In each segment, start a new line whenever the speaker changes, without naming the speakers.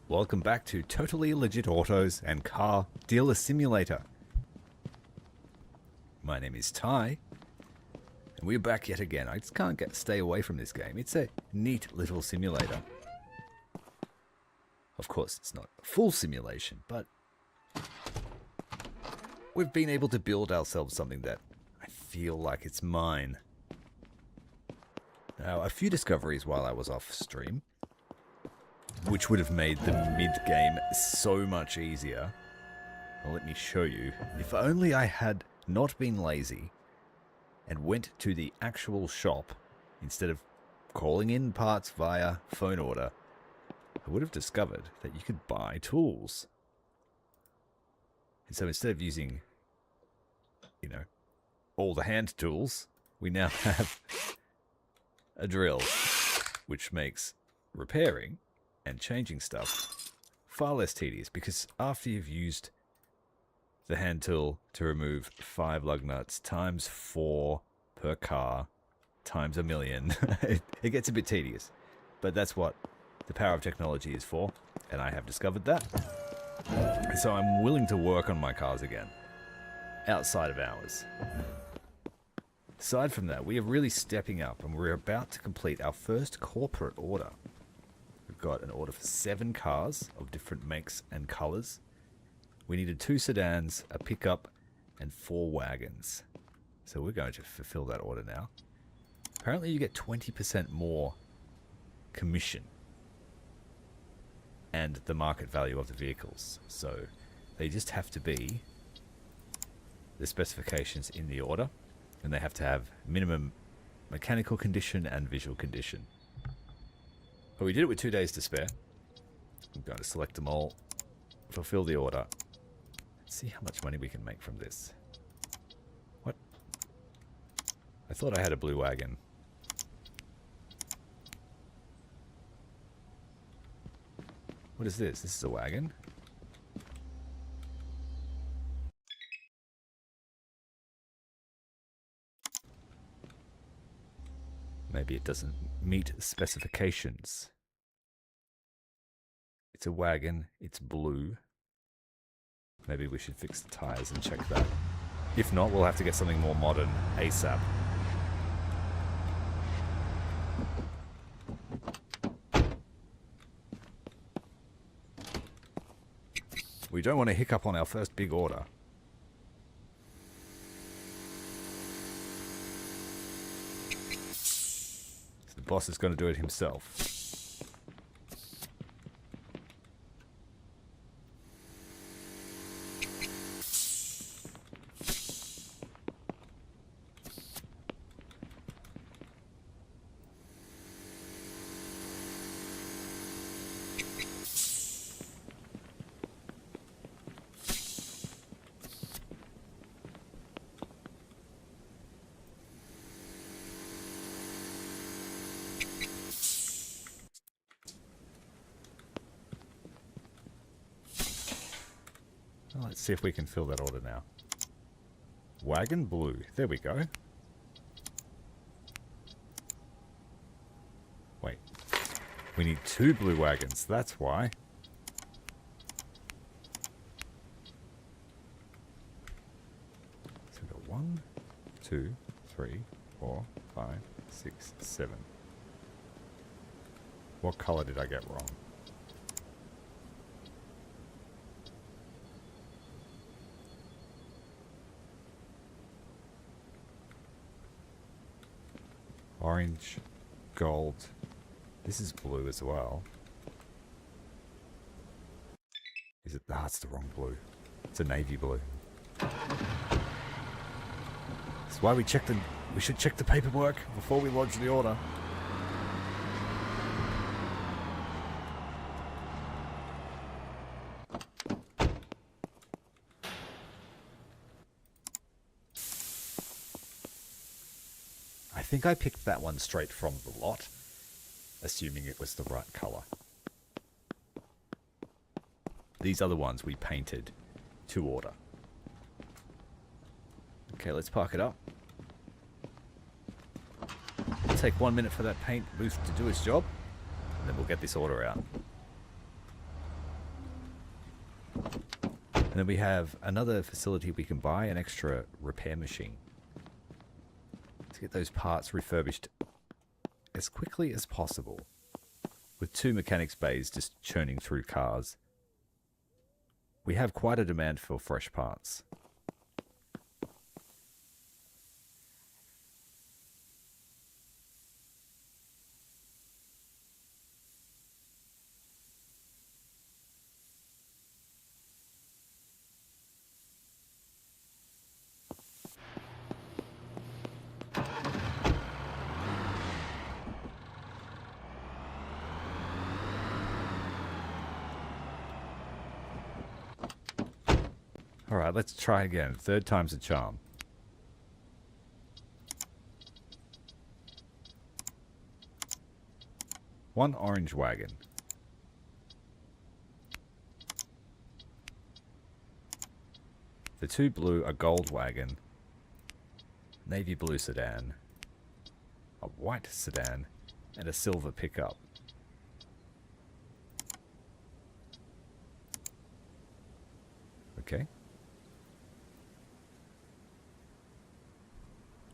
Welcome back to Totally Legit Autos and Car Dealer Simulator. My name is Ty, and we're back yet again. I just can't stay away from this game. It's a neat little simulator. Of course, it's not a full simulation, but we've been able to build ourselves something that I feel like it's mine. Now, a few discoveries while I was off stream, which would have made the mid-game so much easier. Well, let me show you. If only I had not been lazy and went to the actual shop instead of calling in parts via phone order, I would have discovered that you could buy tools. And so instead of using, you know, all the hand tools, we now have a drill, which makes repairing and changing stuff far less tedious, because after you've used the hand tool to remove 5 lug nuts times 4 per car times 1,000,000, it gets a bit tedious. But that's what the power of technology is for, and I have discovered that. And so I'm willing to work on my cars again, outside of hours. Aside from that, we are really stepping up, and we're about to complete our first corporate order. We've got an order for 7 cars of different makes and colours. We needed 2 sedans, a pickup, and 4 wagons. So we're going to fulfill that order now. Apparently you get 20% more commission and the market value of the vehicles. So they just have to be the specifications in the order, and they have to have minimum mechanical condition and visual condition. But we did it with 2 days to spare. I'm going to select them all, fulfill the order. Let's see how much money we can make from this. What? I thought I had a blue wagon. What is this? This is a wagon. Maybe it doesn't meet specifications. It's a wagon. It's blue. Maybe we should fix the tires and check that. If not, we'll have to get something more modern ASAP. We don't want to hiccup on our first big order. The boss is going to do it himself. Let's see if we can fill that order now. Wagon blue. There we go. Wait. We need 2 blue wagons. That's why. So we've got 1, 2, 3, 4, 5, 6, 7. What color did I get wrong? Orange, gold. This is blue as well. Is it? Ah, it's the wrong blue. It's a navy blue. That's why we should check the paperwork before we lodge the order. I think I picked that one straight from the lot, assuming it was the right color. These are the ones we painted to order. Okay, let's park it up. It'll take 1 minute for that paint booth to do its job, and then we'll get this order out. And then we have another facility we can buy an extra repair machine to get those parts refurbished as quickly as possible. With 2 mechanics bays just churning through cars, we have quite a demand for fresh parts. Alright, let's try again. 3rd time's a charm. One orange wagon. The 2 blue, a gold wagon. Navy blue sedan. A white sedan. And a silver pickup. Okay.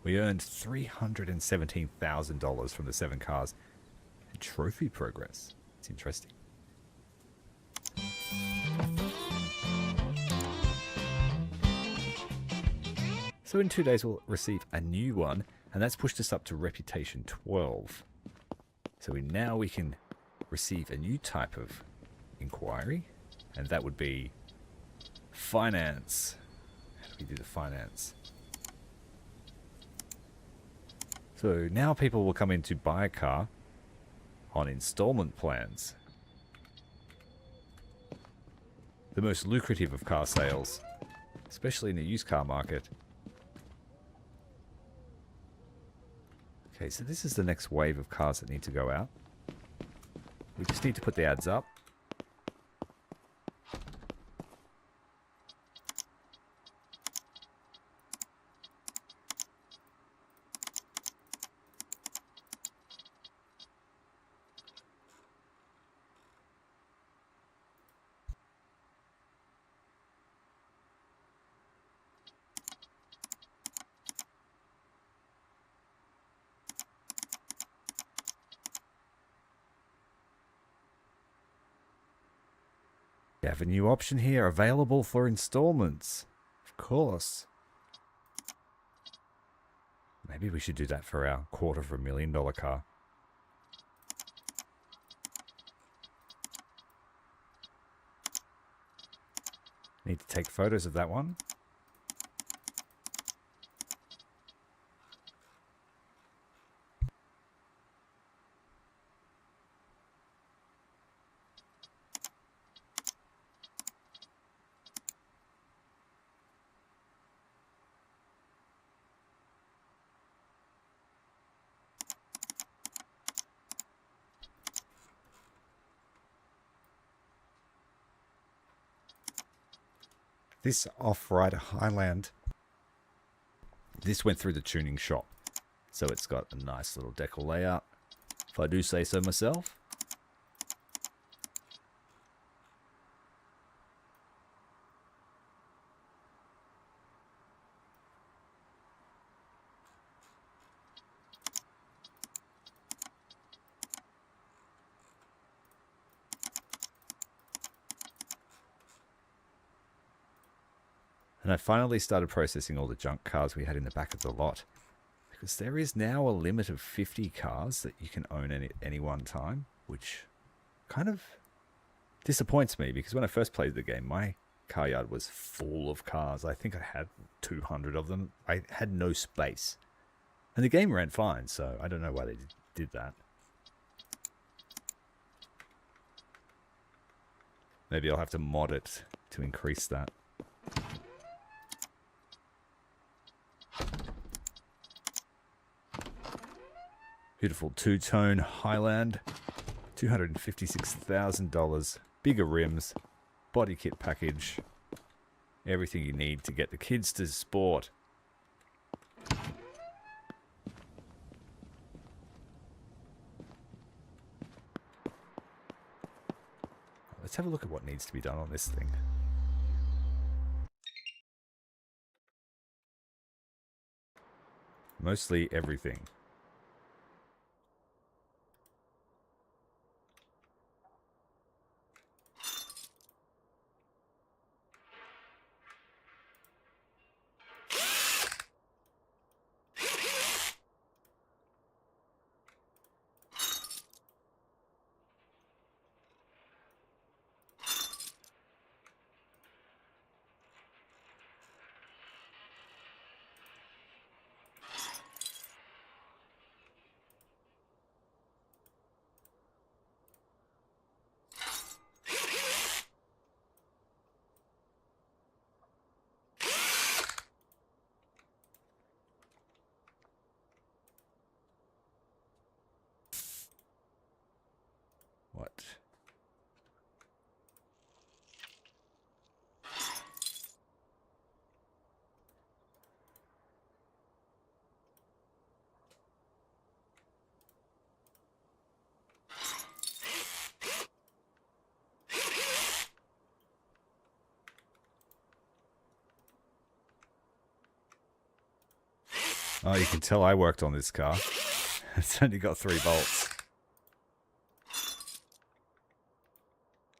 We earned $317,000 from the 7 cars. And trophy progress. It's interesting. So in 2 days we'll receive a new one, and that's pushed us up to reputation 12. So now we can receive a new type of inquiry, and that would be finance. How do we do the finance? So now people will come in to buy a car on installment plans. The most lucrative of car sales, especially in the used car market. Okay, so this is the next wave of cars that need to go out. We just need to put the ads up. We have a new option here, available for installments. Of course. Maybe we should do that for our $250,000 car. Need to take photos of that one. This off-rider Highland, this went through the tuning shop. So it's got a nice little decal layout, if I do say so myself. And I finally started processing all the junk cars we had in the back of the lot. Because there is now a limit of 50 cars that you can own at any one time. Which kind of disappoints me. Because when I first played the game, my car yard was full of cars. I think I had 200 of them. I had no space. And the game ran fine, so I don't know why they did that. Maybe I'll have to mod it to increase that. Beautiful two-tone Highland, $256,000, bigger rims, body kit package, everything you need to get the kids to sport. Let's have a look at what needs to be done on this thing. Mostly everything. What? Oh, you can tell I worked on this car. It's only got 3 bolts.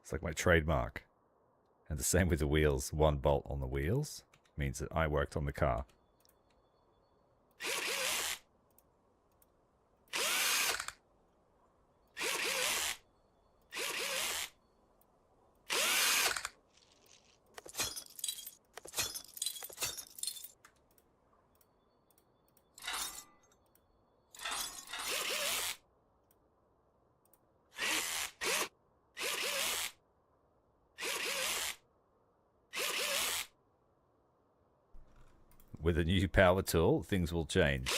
It's like my trademark. And the same with the wheels. 1 bolt on the wheels means that I worked on the car. With a new power tool, things will change.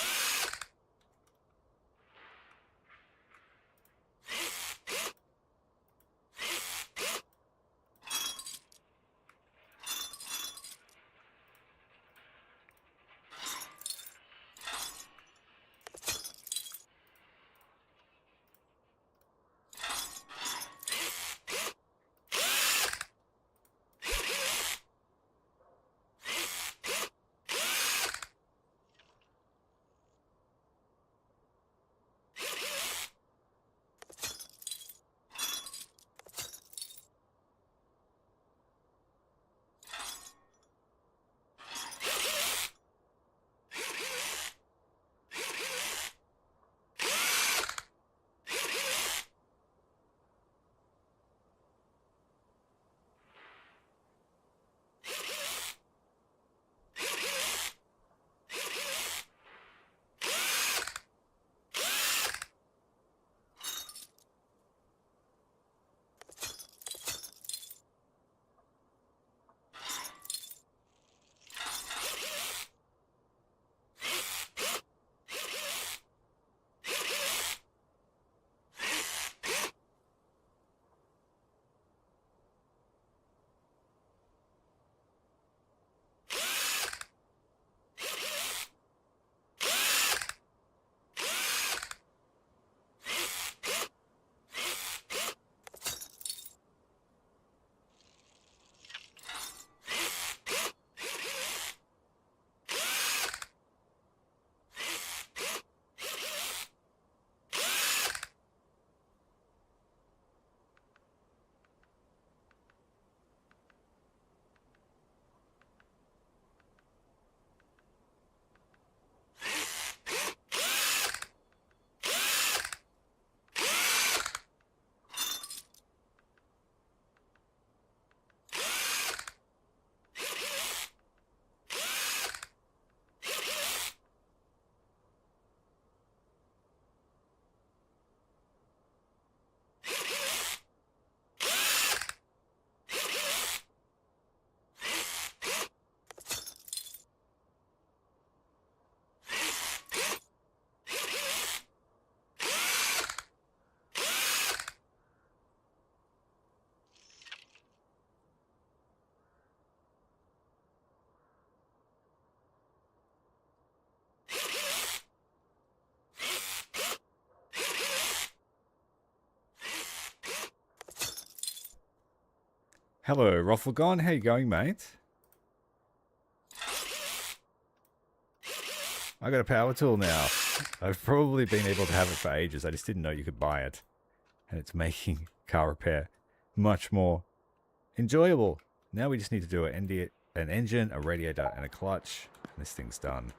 Hello, Rufflegon. How you going, mate? I got a power tool now. I've probably been able to have it for ages. I just didn't know you could buy it. And it's making car repair much more enjoyable. Now we just need to do an engine, a radiator, and a clutch. And this thing's done.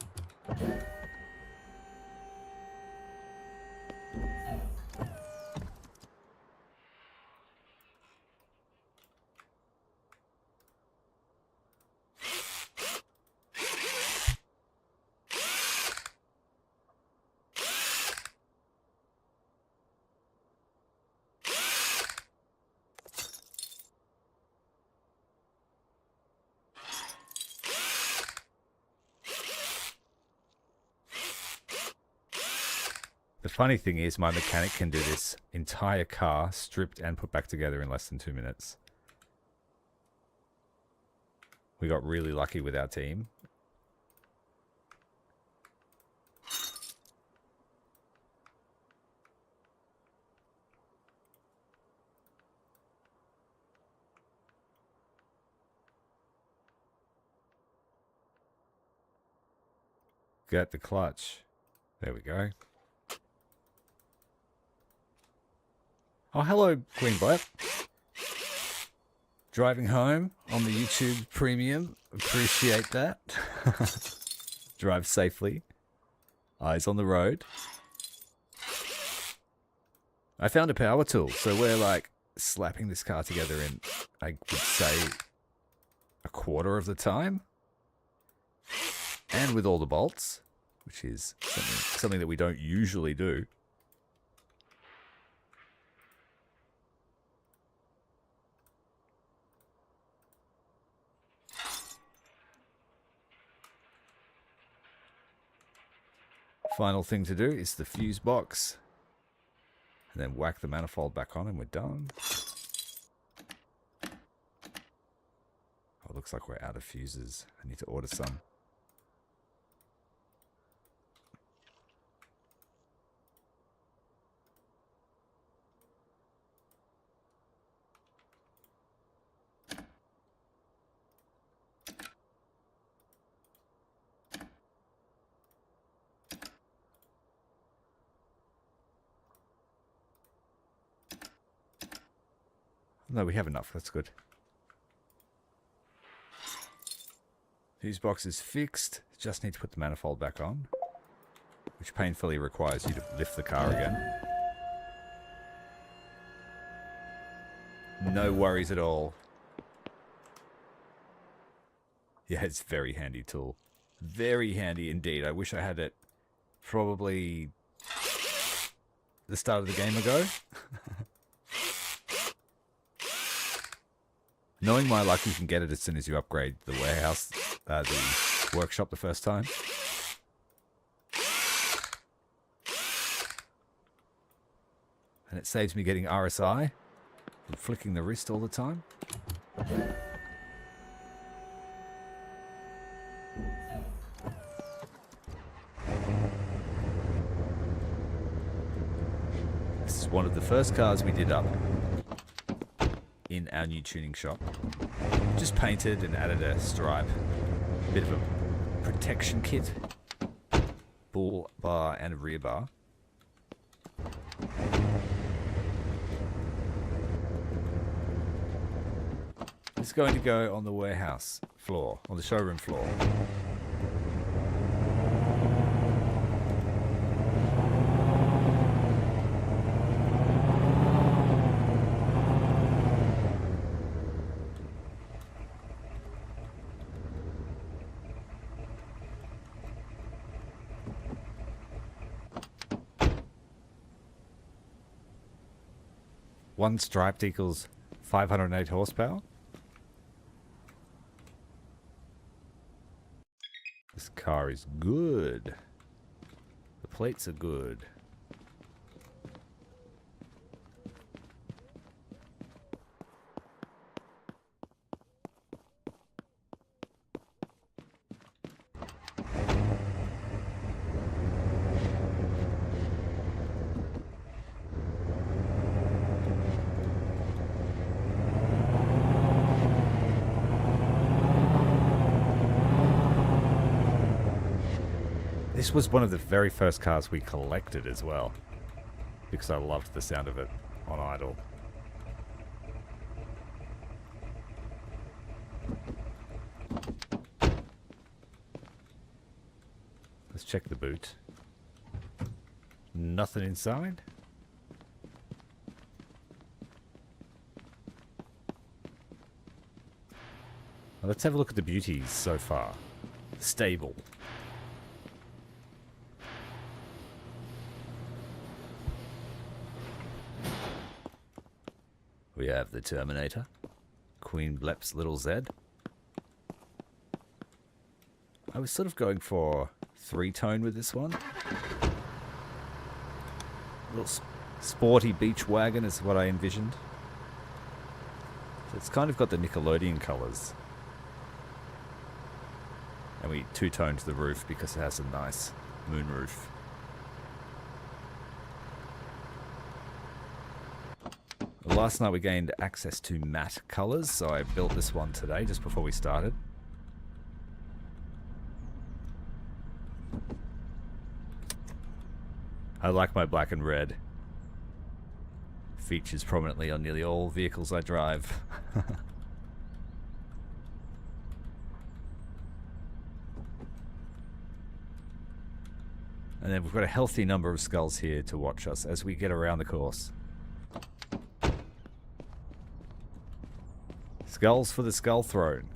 The funny thing is, my mechanic can do this entire car stripped and put back together in less than 2 minutes. We got really lucky with our team. Get the clutch. There we go. Oh, hello, Queen Black. Driving home on the YouTube Premium. Appreciate that. Drive safely. Eyes on the road. I found a power tool, so we're like slapping this car together in, I would say, a quarter of the time. And with all the bolts, which is something that we don't usually do. Final thing to do is the fuse box. And then whack the manifold back on and we're done. Oh, it looks like we're out of fuses. I need to order some. No, we have enough. That's good. Fuse box is fixed. Just need to put the manifold back on, which painfully requires you to lift the car again. No worries at all. Yeah, it's a very handy tool. Very handy indeed. I wish I had it probably the start of the game ago. Knowing my luck, you can get it as soon as you upgrade the warehouse, the workshop the first time. And it saves me getting RSI and flicking the wrist all the time. This is one of the first cars we did up in our new tuning shop. Just painted and added a stripe, a bit of a protection kit, bull bar and rear bar. It's going to go on the warehouse floor, on the showroom floor. One striped equals 508 horsepower. This car is good. The plates are good. This was one of the very first cars we collected as well, because I loved the sound of it on idle. Let's check the boot. Nothing inside. Well, let's have a look at the beauties so far. Stable. We have the Terminator. Queen Blep's Little Z. I was sort of going for 3-tone with this one. A little sporty beach wagon is what I envisioned. So it's kind of got the Nickelodeon colours. And we 2-toned the roof because it has a nice moon roof. Last night we gained access to matte colours, so I built this one today just before we started. I like my black and red. Features prominently on nearly all vehicles I drive. And then we've got a healthy number of skulls here to watch us as we get around the course. Skulls for the Skull Throne.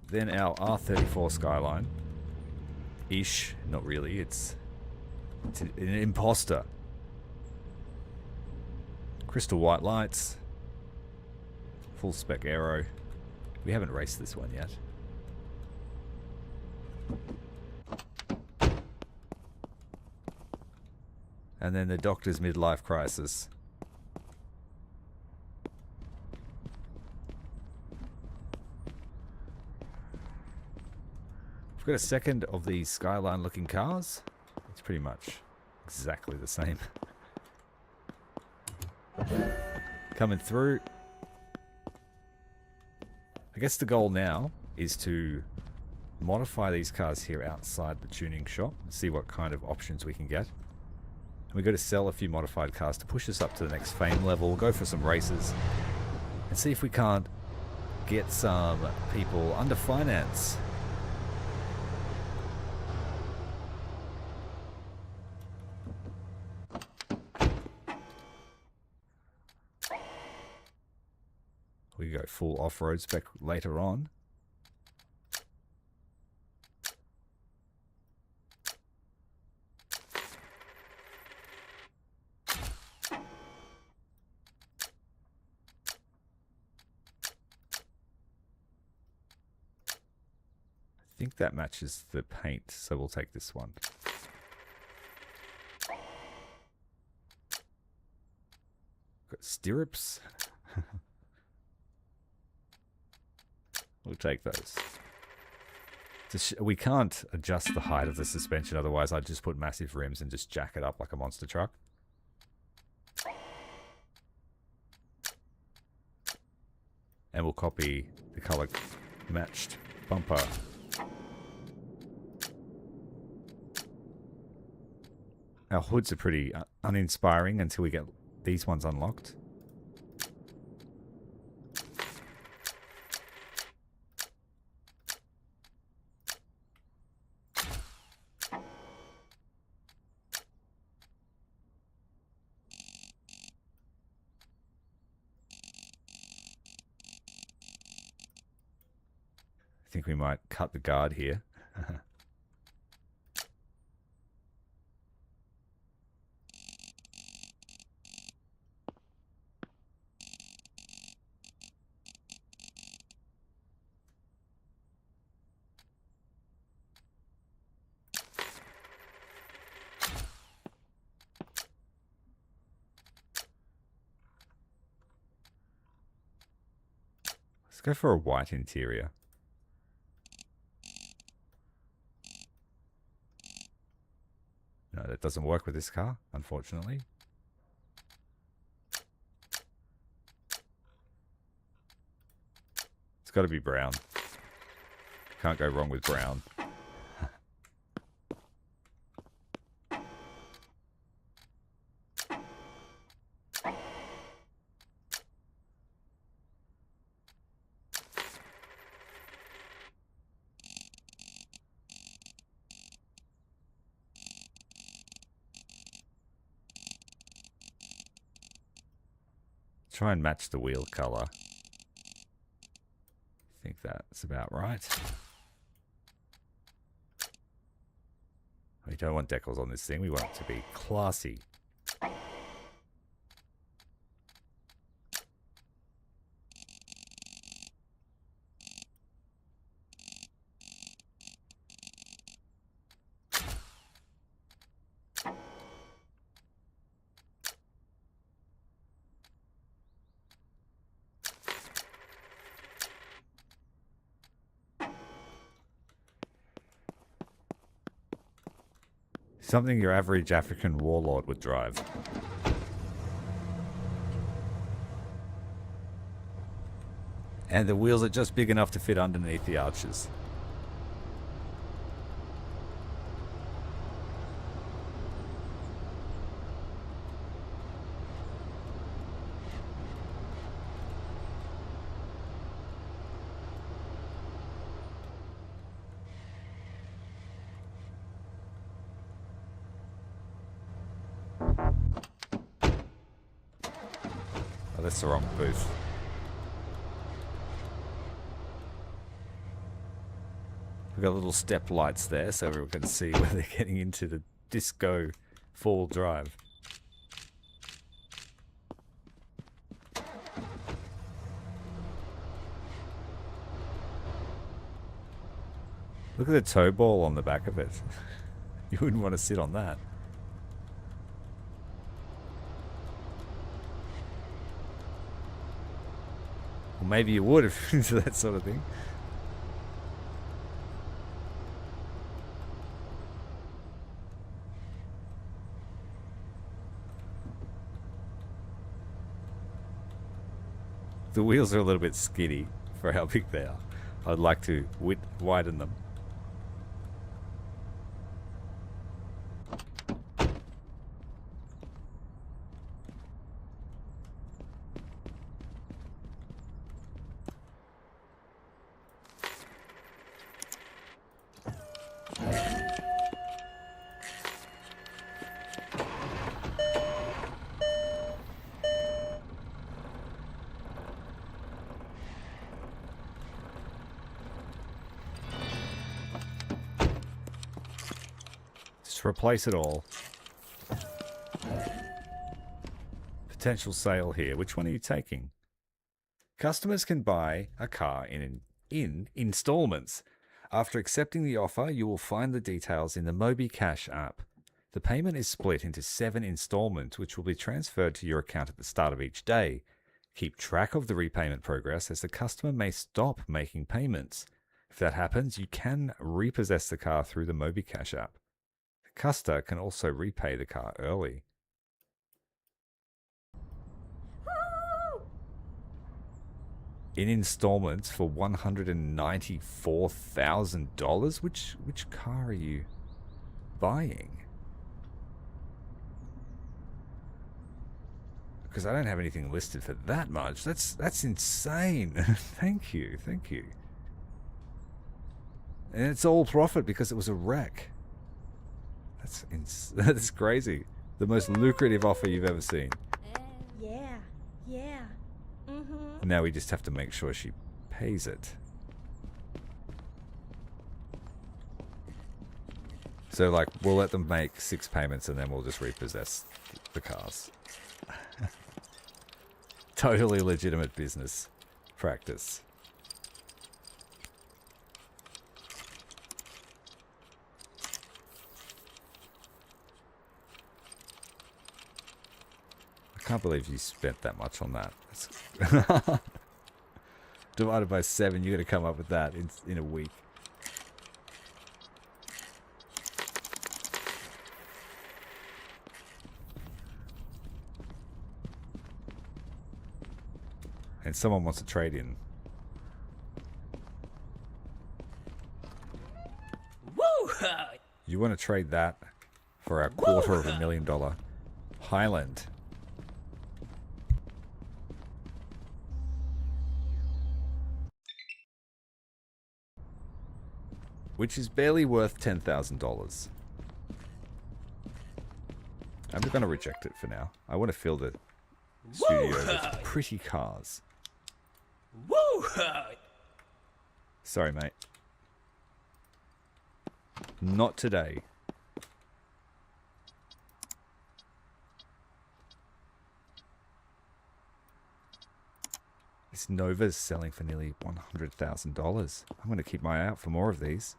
Then our R34 Skyline. Ish, not really, it's an imposter. Crystal white lights. Full spec aero. We haven't raced this one yet. And then the Doctor's midlife crisis. We've got a second of these Skyline looking cars. It's pretty much exactly the same. Coming through. I guess the goal now is to modify these cars here outside the tuning shop and see what kind of options we can get. And we've got to sell a few modified cars to push us up to the next fame level, go for some races, and see if we can't get some people under finance. We go full off-road spec later on. I think that matches the paint, so we'll take this one. Got stirrups. We'll take those. We can't adjust the height of the suspension, otherwise I'd just put massive rims and just jack it up like a monster truck. And we'll copy the color matched bumper. Our hoods are pretty uninspiring until we get these ones unlocked. I think we might cut the guard here. Let's go for a white interior. No, that doesn't work with this car, unfortunately. It's got to be brown. Can't go wrong with brown. try and match the wheel color. I think that's about right. We don't want decals on this thing. We want it to be classy. Something your average African warlord would drive. And the wheels are just big enough to fit underneath the arches. Oh, that's the wrong booth. We've got little step lights there so everyone can see where they're getting into the disco four-wheel drive. Look at the toe ball on the back of it. You wouldn't want to sit on that. Or maybe you would if you're into that sort of thing. The wheels are a little bit skinny for how big they are. I'd like to widen them. Replace it all. Potential sale here. Which one are you taking? Customers can buy a car in installments. After accepting the offer, you will find the details in the MobiCash app. The payment is split into 7 installments, which will be transferred to your account at the start of each day. Keep track of the repayment progress, as the customer may stop making payments. If that happens, you can repossess the car through the MobiCash app. The customer can also repay the car early. In installments for $194,000. Which car are you buying? Because I don't have anything listed for that much. That's insane. Thank you. And it's all profit because it was a wreck. That's crazy. The most lucrative offer you've ever seen.
Yeah. Mm-hmm.
Now we just have to make sure she pays it. So, like, we'll let them make 6 payments and then we'll just repossess the cars. Totally legitimate business practice. I can't believe you spent that much on that. Divided by 7, you're going to come up with that in a week. And someone wants to trade in.
Woo!
You want to trade that for a $250,000 Highland. Which is barely worth $10,000. I'm going to reject it for now. I want to feel the studio with pretty cars.
Woo!
Sorry, mate. Not today. This Nova's selling for nearly $100,000. I'm going to keep my eye out for more of these.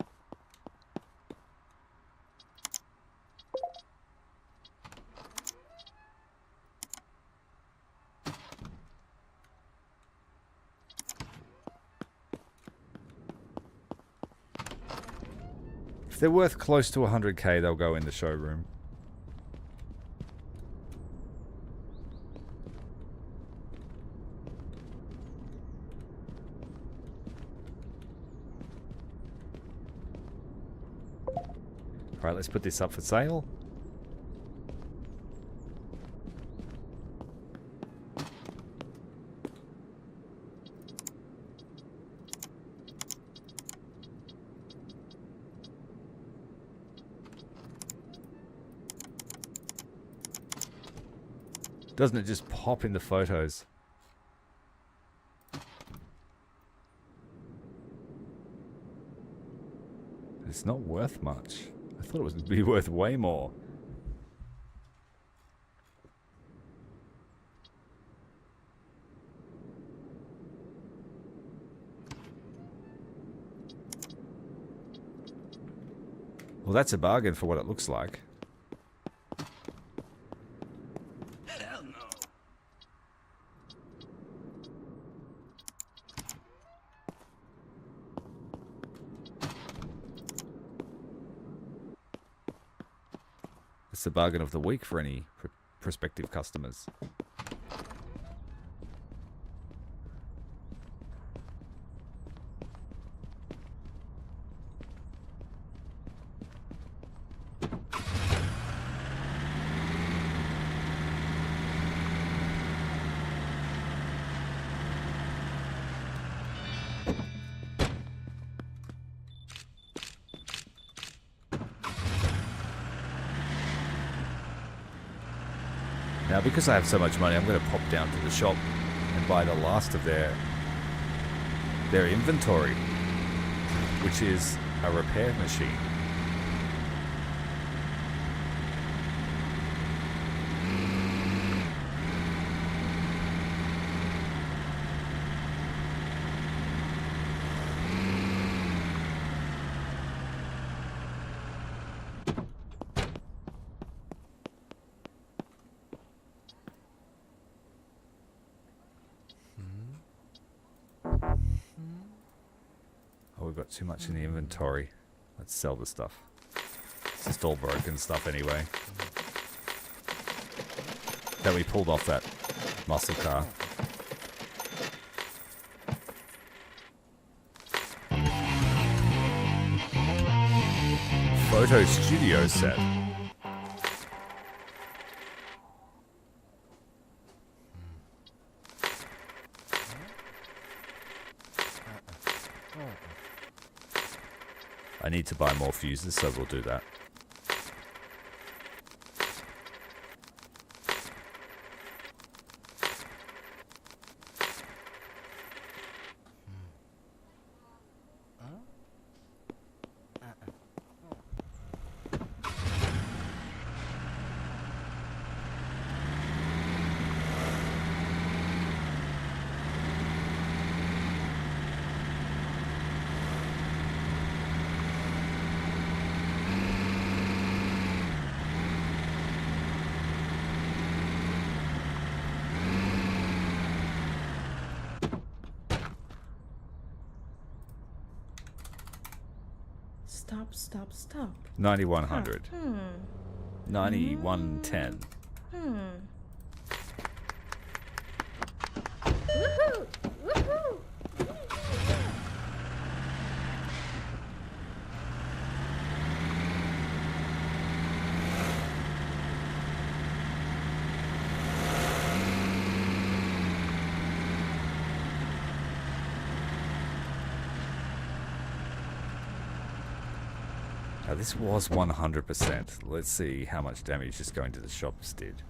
If they're worth close to 100k, they'll go in the showroom. Alright, let's put this up for sale. Doesn't it just pop in the photos? It's not worth much. I thought it would be worth way more. Well, that's a bargain for what it looks like.
Hell no.
It's the bargain of the week for any prospective customers. Now, because I have so much money, I'm going to pop down to the shop and buy the last of their inventory, which is a repair machine. Oh, we've got too much in the inventory. Let's sell the stuff. It's just all broken stuff anyway. That we pulled off that muscle car. Photo studio set. I need to buy more fuses, so we'll do that.
Stop.
9100. 9110.
Woohoo! Woohoo!
Now, this was 100%. Let's see how much damage just going to the shops did.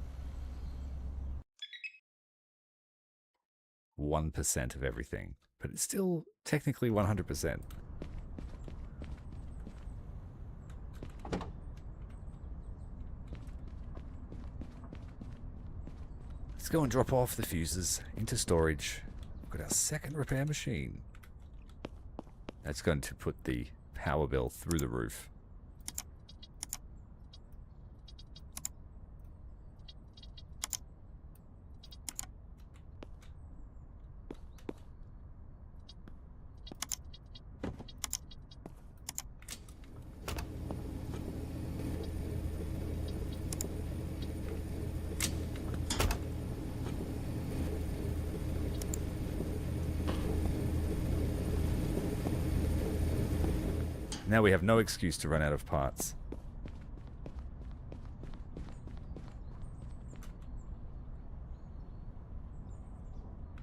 1% of everything, but it's still technically 100%. Let's go and drop off the fuses into storage. We've got our second repair machine. That's going to put the power bill through the roof. Now we have no excuse to run out of parts.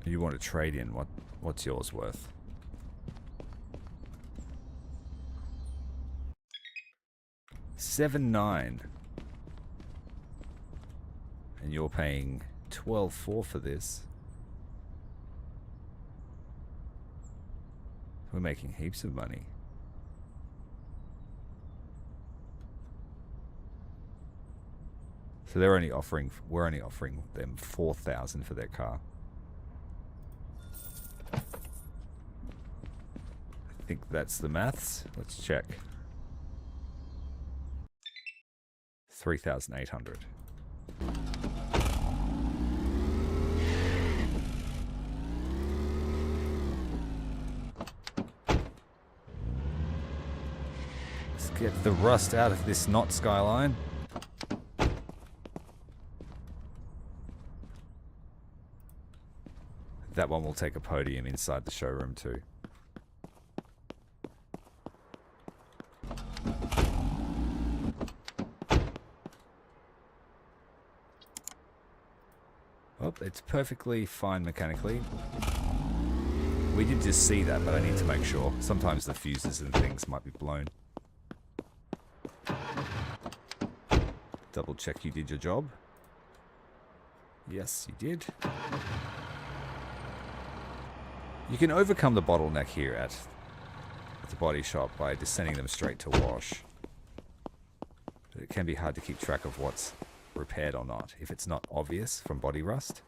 You want to trade in, what's yours worth? $7,900. And you're paying $12,400 for this. We're making heaps of money. So we're only offering them $4,000 for their car. I think that's the maths. Let's check. 3,800. Let's get the rust out of this not skyline. That one will take a podium inside the showroom too. Oh, it's perfectly fine mechanically. We did just see that, but I need to make sure. Sometimes the fuses and things might be blown. Double check you did your job. Yes, you did. You can overcome the bottleneck here at the body shop by just sending them straight to wash. But it can be hard to keep track of what's repaired or not if it's not obvious from body rust.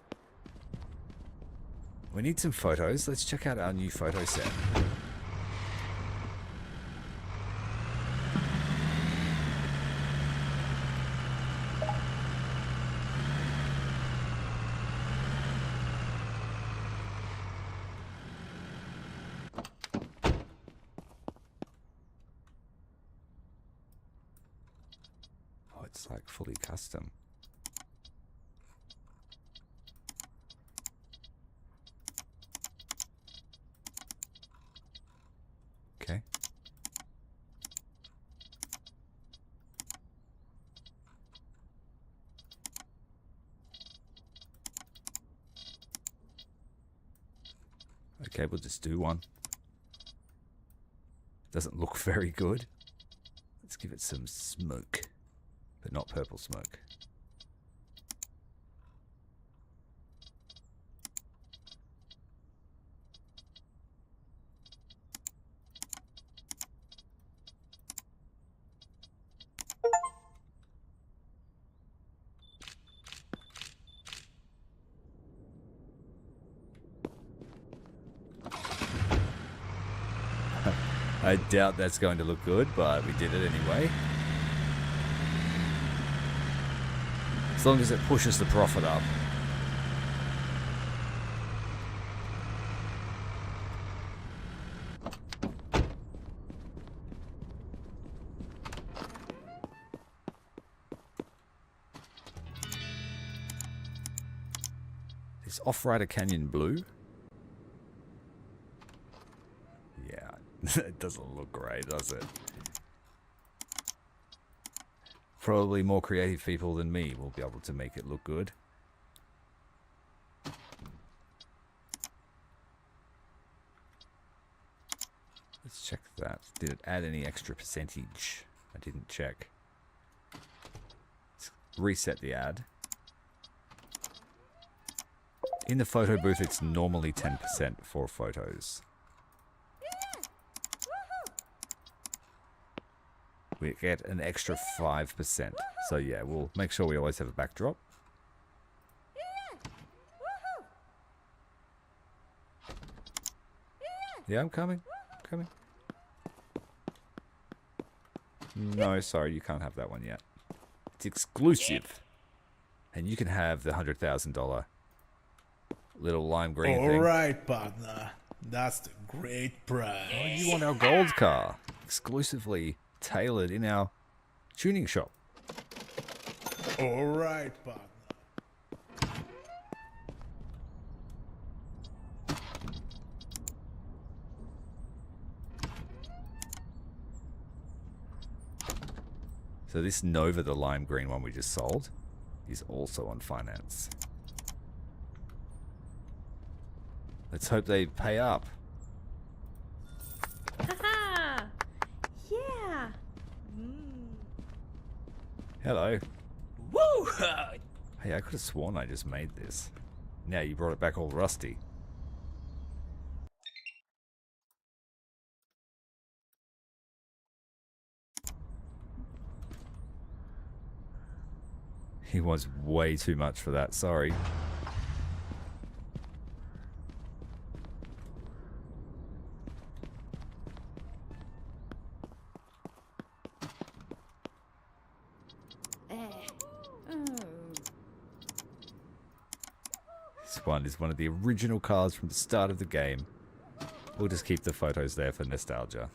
We need some photos. Let's check out our new photo set. It's like fully custom. Okay. Okay, we'll just do one. Doesn't look very good. Let's give it some smoke. But not purple smoke. I doubt that's going to look good, but we did it anyway. As long as it pushes the profit up. Is Off-Rider Canyon blue? Yeah, it doesn't look great, does it? Probably more creative people than me will be able to make it look good. Let's check that. Did it add any extra percentage? I didn't check. Let's reset the ad. In the photo booth, it's normally 10% for photos. We get an extra 5%. So yeah, we'll make sure we always have a backdrop. Yeah, I'm coming. Coming. No, sorry, you can't have that one yet. It's exclusive. And you can have the $100,000 little lime green thing.
Alright, partner. That's the great price.
Oh, you want our gold car. Exclusively tailored in our tuning shop.
Alright, partner.
So this Nova, the lime green one we just sold, is also on finance. Let's hope they pay up.
Haha! Yeah!
Hello.
Woo!
Hey, I could have sworn I just made this. Now you brought it back all rusty. He was way too much for that, sorry. This one is one of the original cars from the start of the game. We'll just keep the photos there for nostalgia.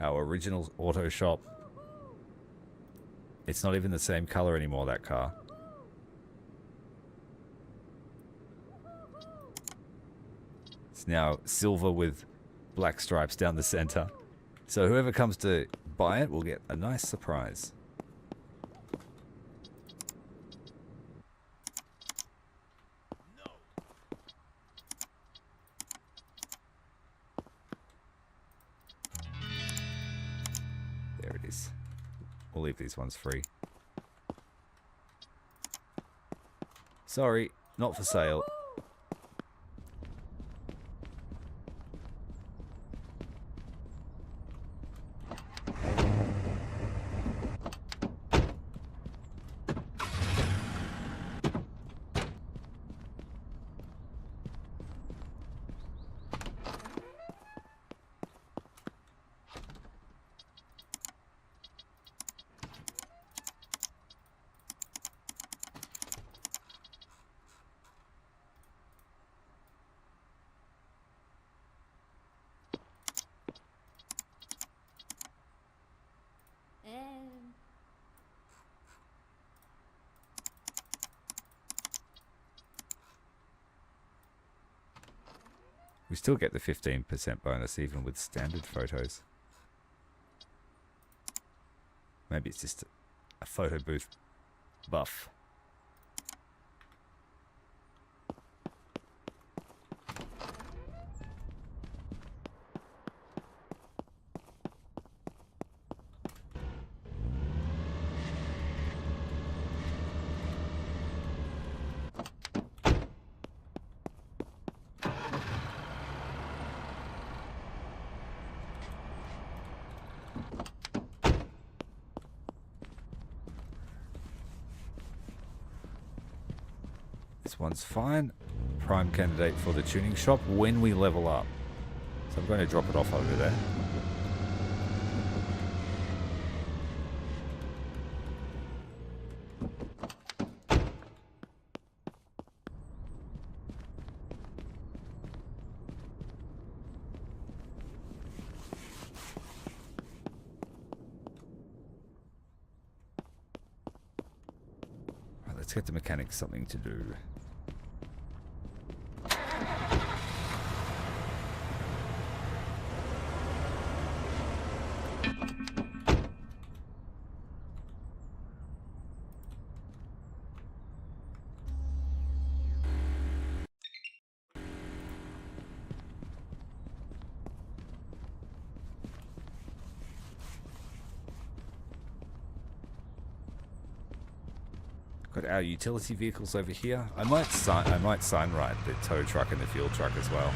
Our original auto shop. It's not even the same color anymore, that car. It's now silver with black stripes down the center. So whoever comes to buy it will get a nice surprise. There it is. We'll leave these ones free. Sorry, not for sale. We still get the 15% bonus even with standard photos. Maybe it's just a photo booth buff. This one's fine. Prime candidate for the tuning shop when we level up. So I'm going to drop it off over there. Right, let's get the mechanics something to do. Got at our utility vehicles over here. I might sign right the tow truck and the fuel truck as well.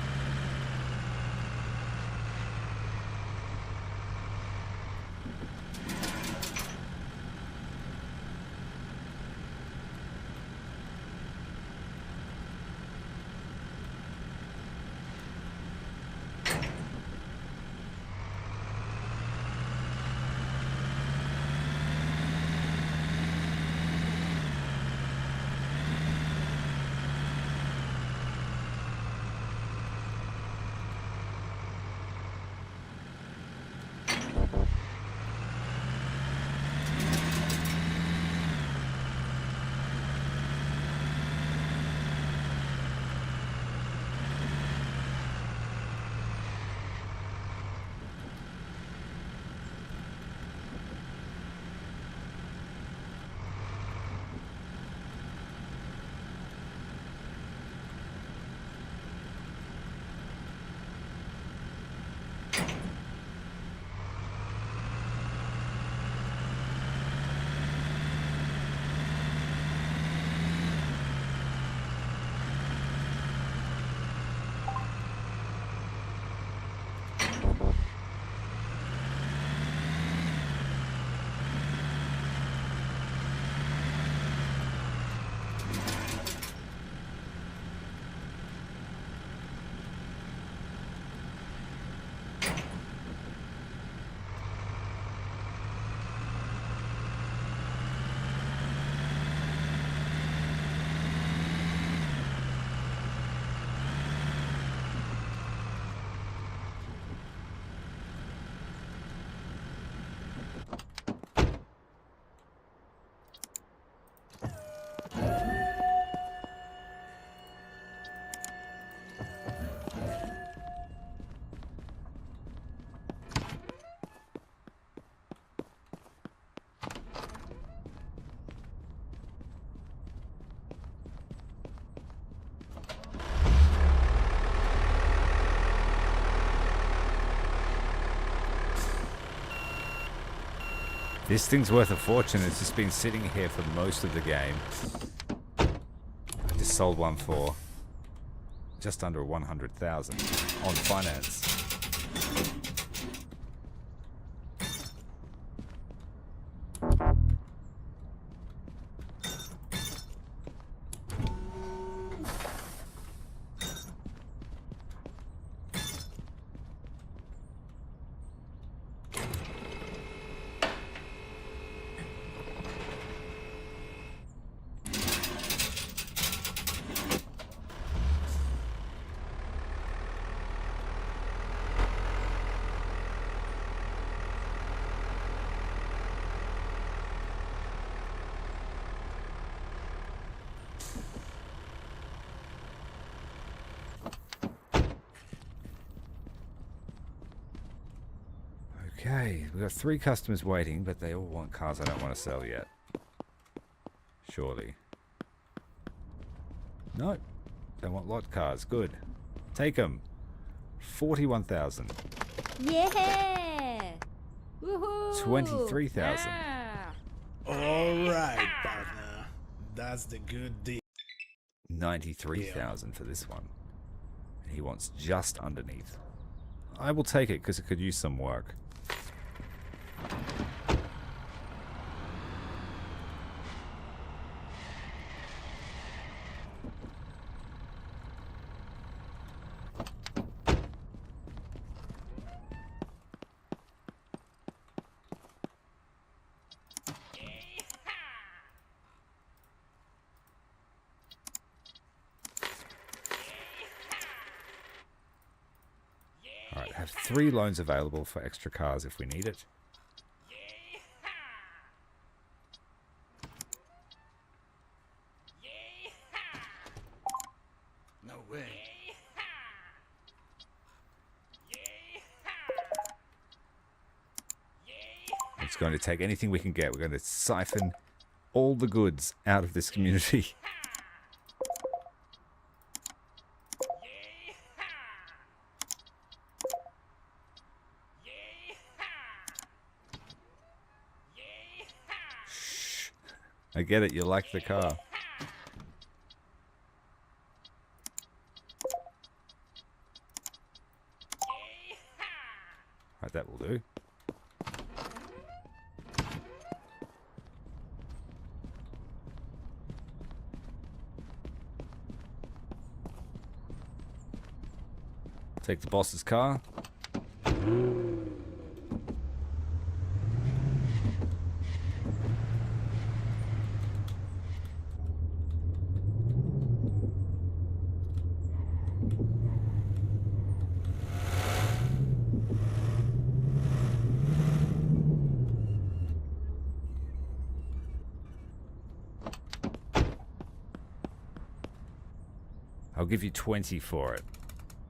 This thing's worth a fortune. It's just been sitting here for most of the game. I just sold one for just under 100,000 on finance. Okay, we've got 3 customers waiting, but they all want cars I don't want to sell yet. Surely. No, they want lot cars. Good. Take them. 41,000.
Yeah! Woohoo!
23,000.
Yeah!
Alright, partner. That's the good deal.
93,000 for this one. And he wants just underneath. I will take it because it could use some work. Alright, have 3 loans available for extra cars if we need it.
No way.
It's going to take anything we can get. We're going to siphon all the goods out of this community. I get it. You like the car. Right, that will do. Take the boss's car. I'll give you 20 for it.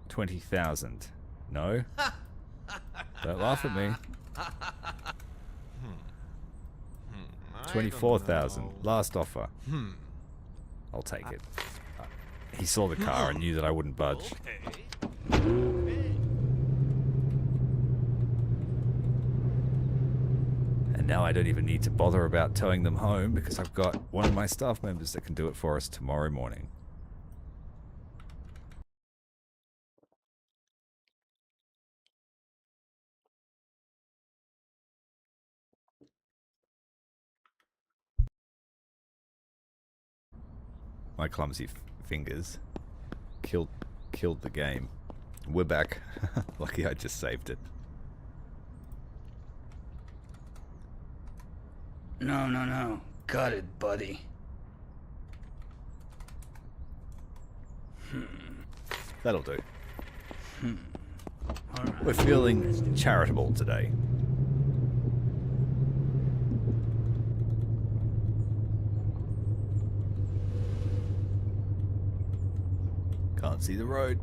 20,000. No? Don't laugh at me. 24,000. Last offer. I'll take it. He saw the car and knew that I wouldn't budge. And now I don't even need to bother about towing them home because I've got one of my staff members that can do it for us tomorrow morning. My clumsy fingers killed the game. We're back. Lucky I just saved it.
No. Got it, buddy.
That'll do.
All right.
We're feeling charitable today. Can't see the road.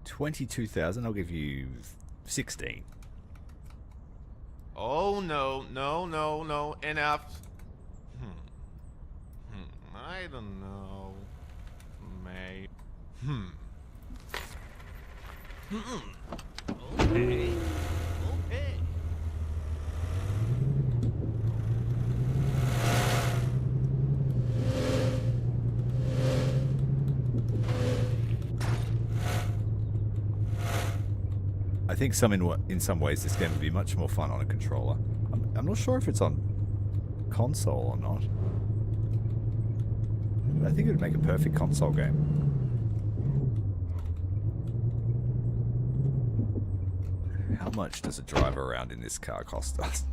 $22,000. I'll give you 16.
Oh, no. Enough. I don't know. May. Okay.
I think in some ways this game would be much more fun on a controller. I'm not sure if it's on console or not. But I think it would make a perfect console game. How much does a drive around in this car cost us?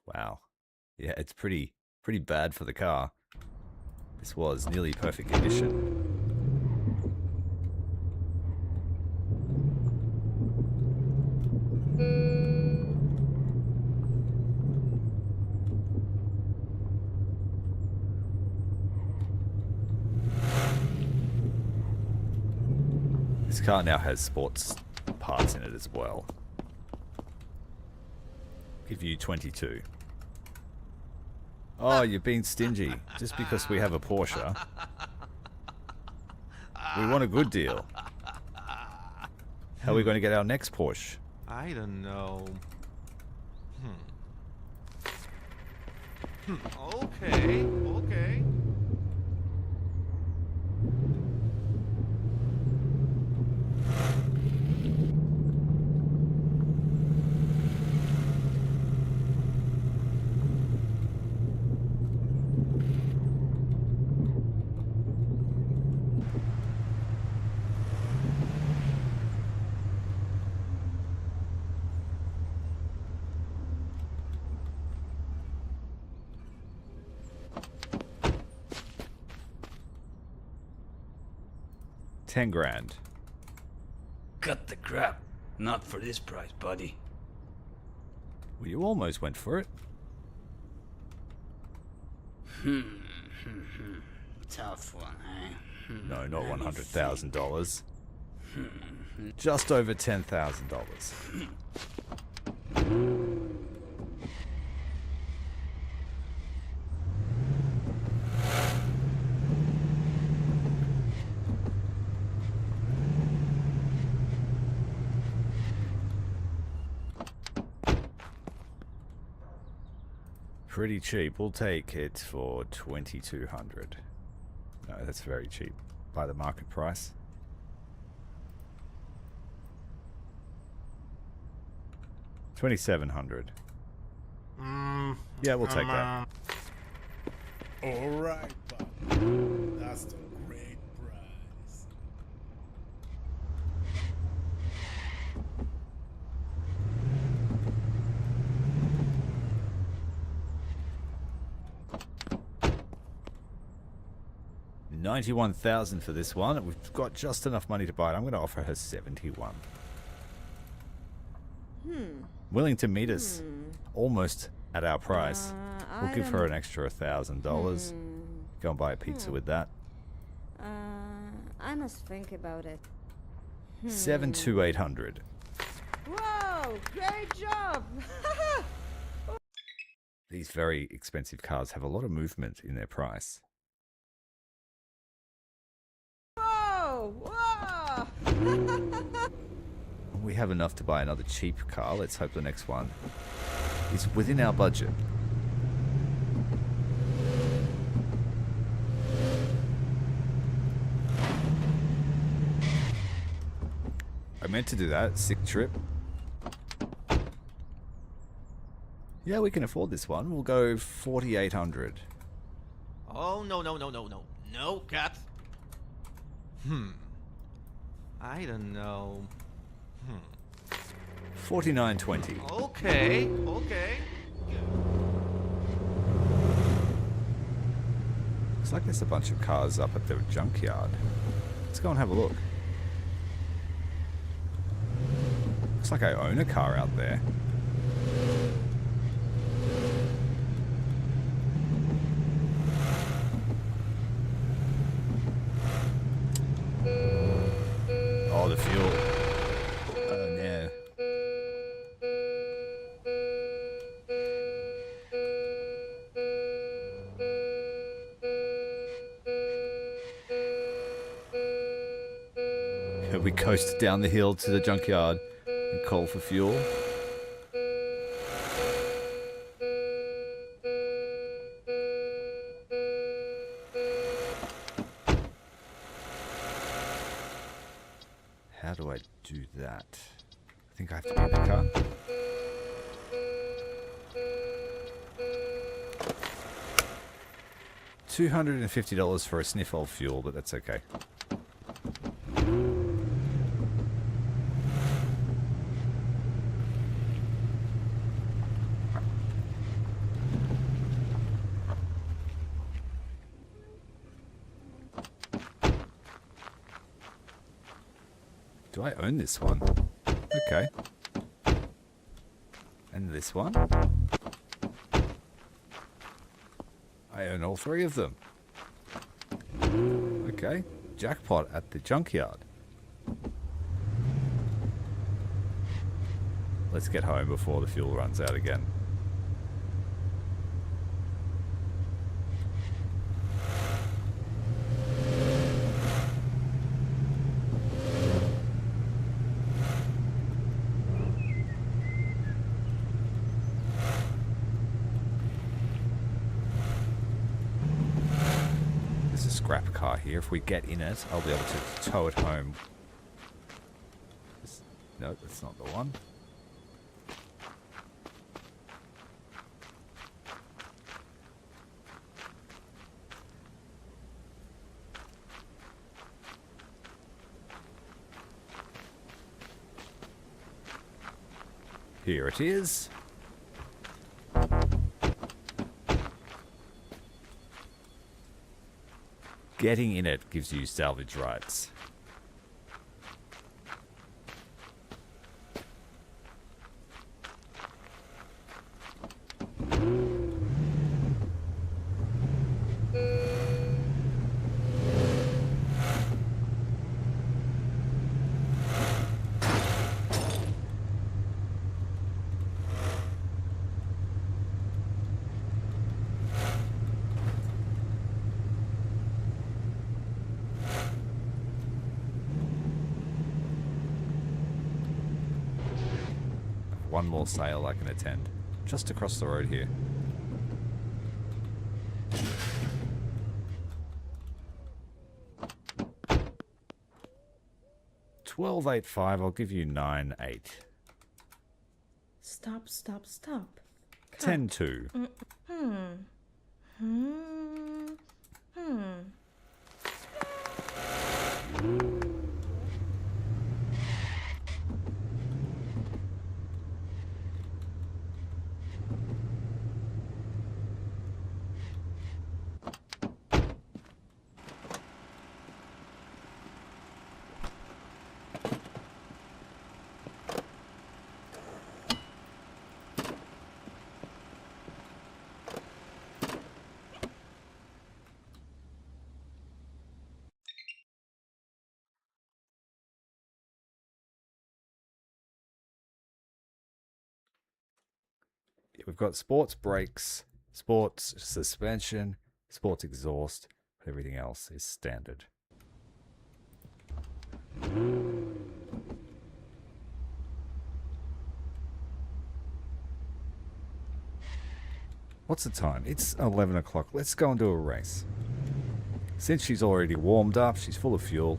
Wow. Yeah, it's pretty bad for the car. This was nearly perfect condition. This car now has sports parts in it as well. Give you 22. Oh, you're being stingy. Just because we have a Porsche. We want a good deal. How are we going to get our next Porsche?
I don't know. Okay.
$10,000.
Cut the crap. Not for this price, buddy.
Well, you almost went for it.
Tough one, eh?
No, not $100,000. Just over $10,000. Pretty cheap. We'll take it for 2,200. No, that's very cheap by the market price. $2,700. Yeah, we'll take that.
Alright, pal. That's a great price.
$91,000 for this one. We've got just enough money to buy it. I'm going to offer her 71. Willing to meet us almost at our price. We'll give her an extra $1,000. Go and buy a pizza with that.
I must think about it.
7,800.
Whoa! Great job!
These very expensive cars have a lot of movement in their price.
Whoa! Whoa!
We have enough to buy another cheap car. Let's hope the next one is within our budget. I meant to do that. Sick trip. Yeah, we can afford this one. We'll go 4,800.
Oh, no, no, no, no, no. No, cat. I don't know.
49.20.
Okay, okay.
Looks like there's a bunch of cars up at the junkyard. Let's go and have a look. Looks like I own a car out there. Oh, the fuel. Oh, no. We coast down the hill to the junkyard and call for fuel. How do I do that? I think I have to be in the car. $250 for a sniff of fuel, but that's okay. Do I own this one? Okay. And this one? I own all three of them. Okay. Jackpot at the junkyard. Let's get home before the fuel runs out again. Scrap car here. If we get in it, I'll be able to tow it home. No, that's not the one. Here it is. Getting in it gives you salvage rights. One more sale I can attend. Just across the road here. 12.85. I'll give you 9.8.
Stop.
10.2. We've got sports brakes, sports suspension, sports exhaust. Everything else is standard. What's the time? It's 11 o'clock. Let's go and do a race. Since she's already warmed up, she's full of fuel.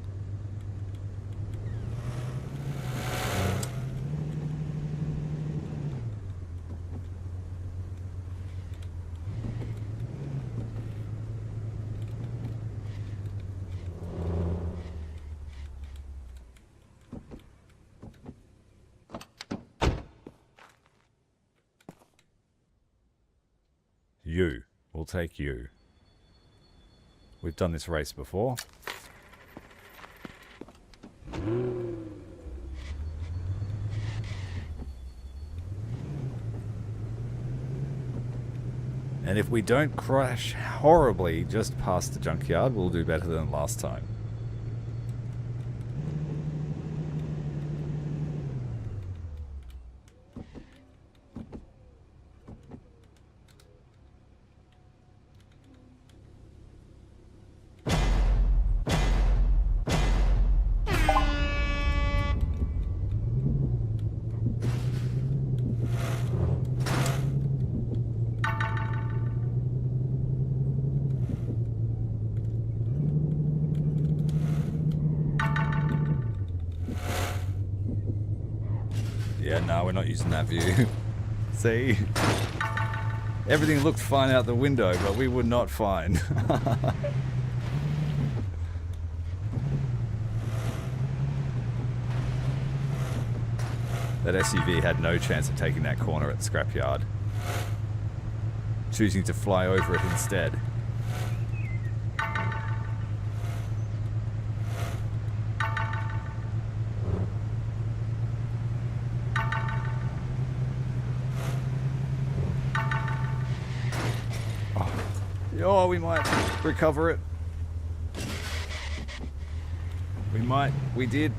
You. We'll take you. We've done this race before. And if we don't crash horribly just past the junkyard, we'll do better than last time. Yeah, no, we're not using that view. See? Everything looked fine out the window, but we were not fine. That SUV had no chance of taking that corner at the scrapyard, choosing to fly over it instead. Oh, we might recover it. We might. We did.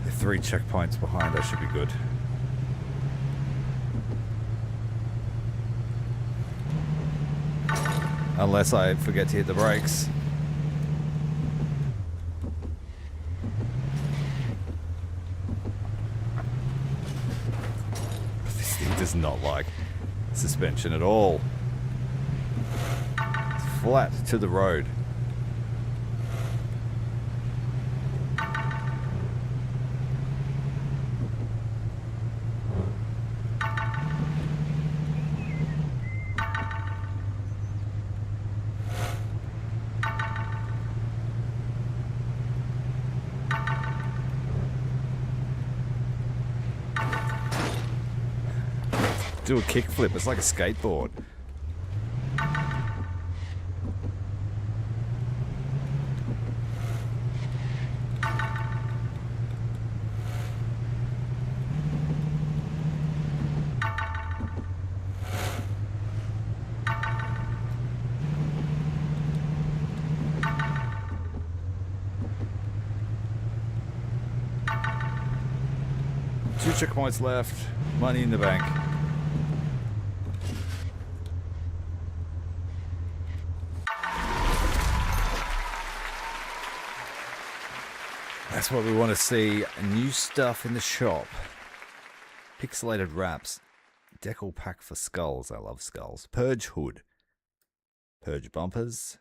The 3 checkpoints behind us should be good. Unless I forget to hit the brakes. This thing does not like suspension at all. It's flat to the road. Do a kickflip, it's like a skateboard. 2 checkpoints left. Money in the bank. That's what we want to see. New stuff in the shop. Pixelated wraps. Decal pack for skulls. I love skulls. Purge hood. Purge bumpers.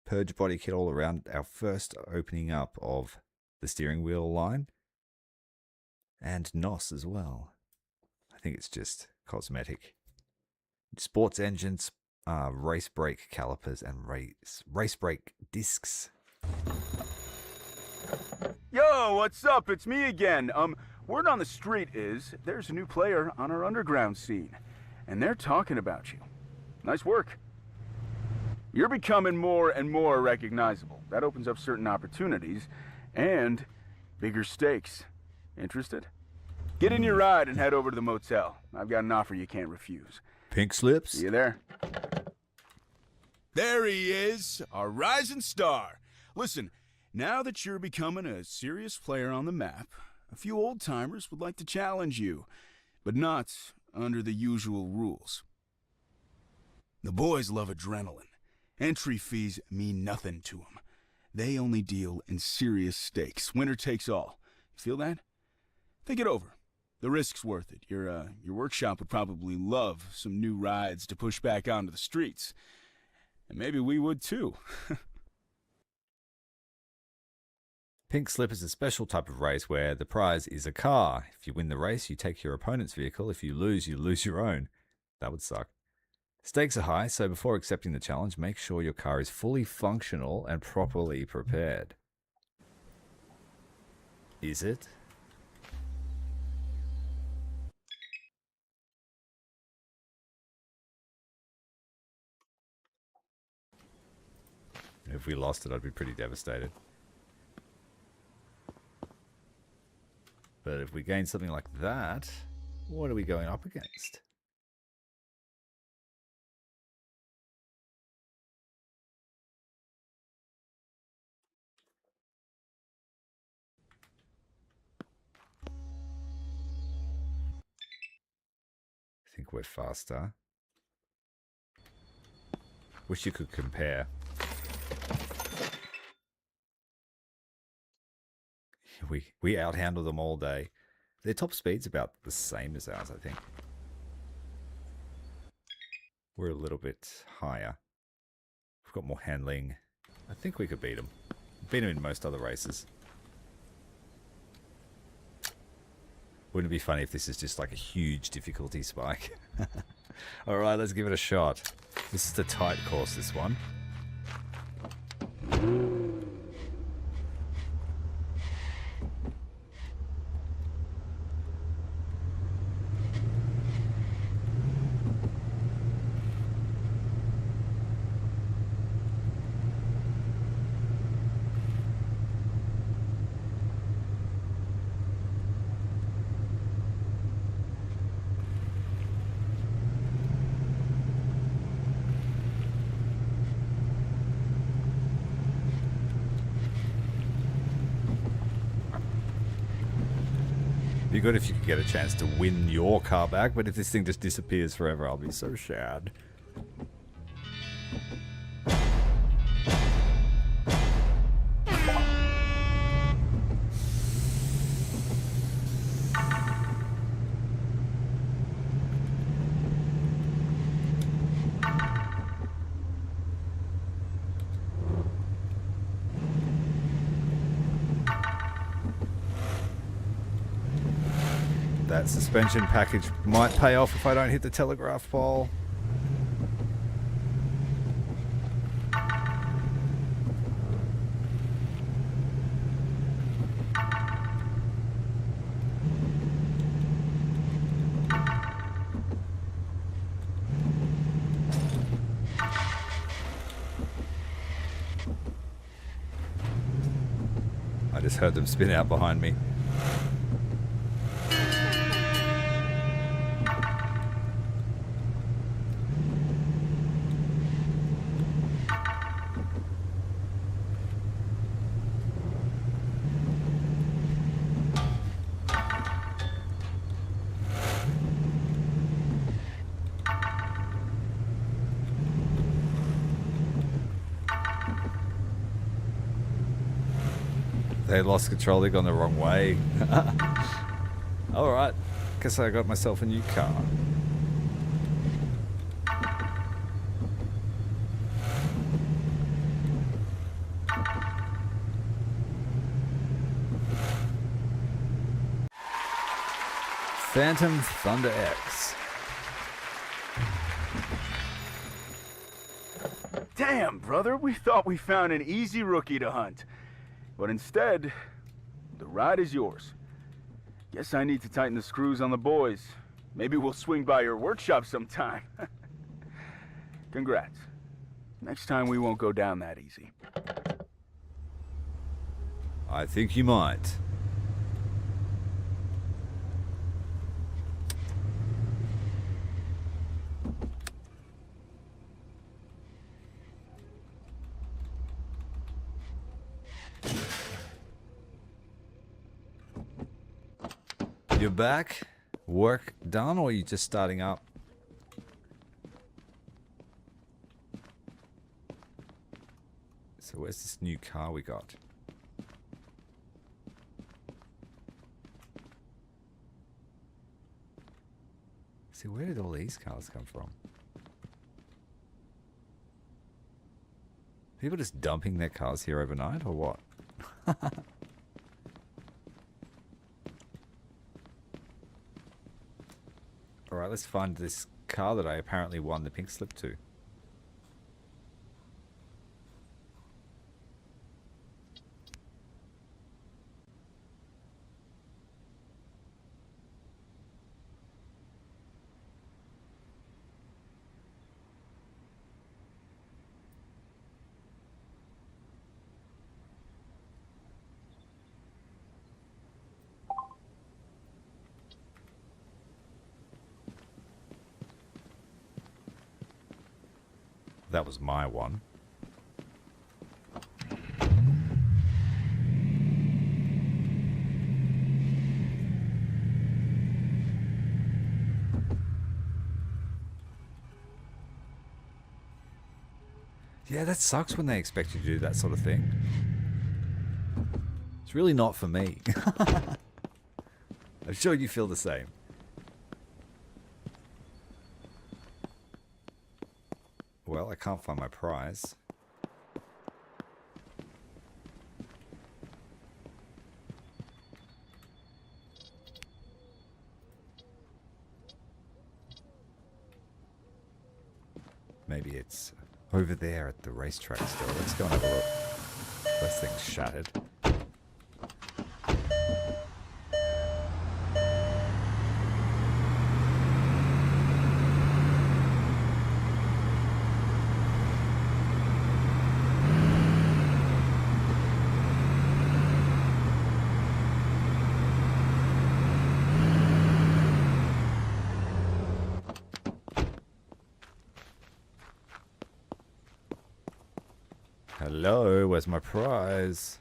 Purge body kit all around. Our first opening up of the steering wheel line. And NOS as well. I think it's just cosmetic. Sports engines, race brake calipers, and race brake discs.
Yo, what's up? It's me again. Word on the street is there's a new player on our underground scene, and they're talking about you. Nice work. You're becoming more and more recognizable. That opens up certain opportunities and bigger stakes. Interested? Get in your ride and head over to the motel. I've got an offer you can't refuse.
Pink slips?
See you there.
There he is, our rising star. Listen, now that you're becoming a serious player on the map, a few old-timers would like to challenge you, but not under the usual rules. The boys love adrenaline. Entry fees mean nothing to them. They only deal in serious stakes. Winner takes all. Feel that? Think it over. The risk's worth it. Your workshop would probably love some new rides to push back onto the streets. And maybe we would too.
Pink slip is a special type of race where the prize is a car. If you win the race, you take your opponent's vehicle. If you lose your own. That would suck. Stakes are high, so before accepting the challenge, make sure your car is fully functional and properly prepared. Is it? If we lost it, I'd be pretty devastated. But if we gain something like that, what are we going up against? I think we're faster. Wish you could compare. We outhandle them all day. Their top speed's about the same as ours, I think. We're a little bit higher. We've got more handling. I think we could beat them. Beat them in most other races. Wouldn't it be funny if this is just like a huge difficulty spike? Alright, let's give it a shot. This is the tight course, this one. Be good if you could get a chance to win your car back, but if this thing just disappears forever, I'll be so sad. That suspension package might pay off if I don't hit the telegraph pole. I just heard them spin out behind me. They lost control. They gone the wrong way. All right. Guess I got myself a new car. Phantom Thunder X.
Damn, brother, we thought we found an easy rookie to hunt. But instead, the ride is yours. Guess I need to tighten the screws on the boys. Maybe we'll swing by your workshop sometime. Congrats. Next time we won't go down that easy.
I think you might. You're back? Work done, or are you just starting up? So where's this new car we got? See, where did all these cars come from? People just dumping their cars here overnight, or what? Alright, let's find this car that I apparently won the pink slip to. That was my one. Yeah, that sucks when they expect you to do that sort of thing. It's really not for me. I'm sure you feel the same. Well, I can't find my prize. Maybe it's over there at the racetrack still. Let's go and have a look. This thing's shattered. Hello, where's my prize?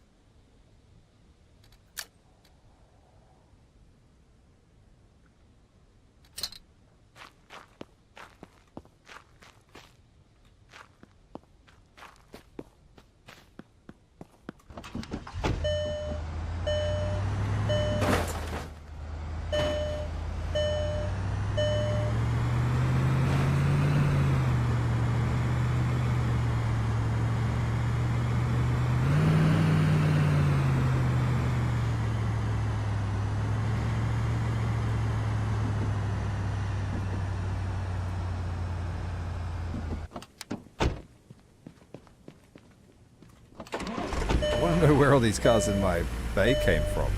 I want to know where all these cars in my bay came from.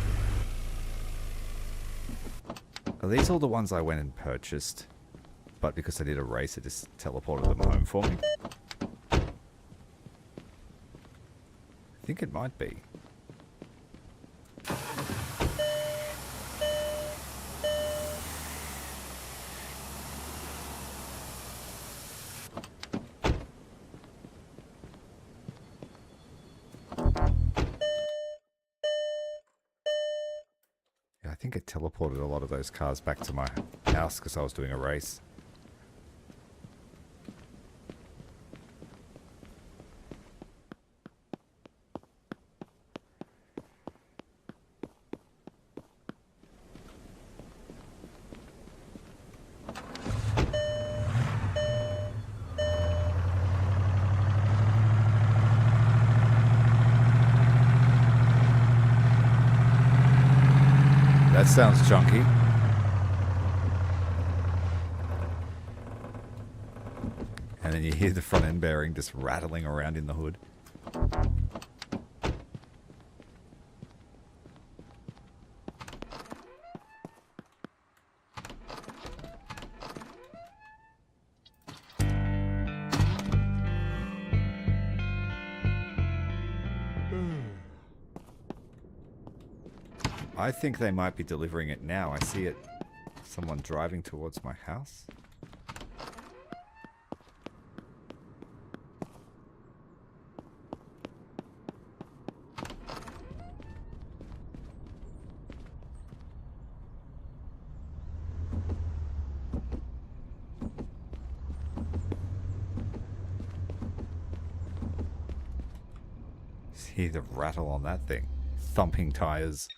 Are these all the ones I went and purchased? But because I did a race, it just teleported them home for me? I think it might be. I think it teleported a lot of those cars back to my house because I was doing a race. that sounds chunky. And then you hear the front end bearing just rattling around in the hood. I think they might be delivering it now. I see it. Someone driving towards my house. See the rattle on that thing. Thumping tires.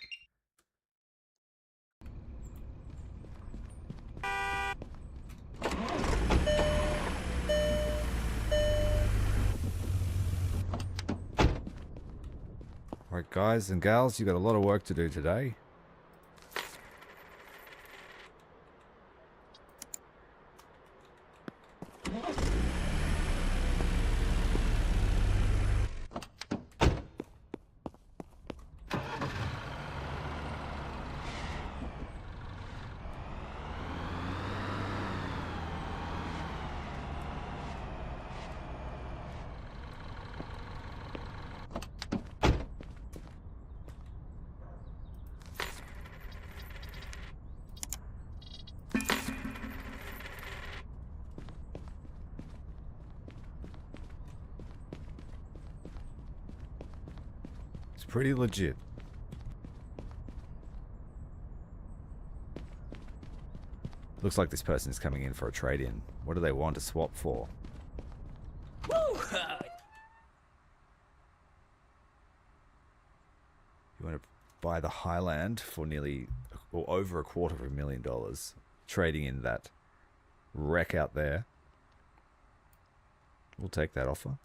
Alright guys and gals, you got a lot of work to do today. Pretty legit. Looks like this person is coming in for a trade-in. What do they want to swap for?
Woo!
You want to buy the Highland for nearly or over $250,000, trading in that wreck out there. We'll take that offer.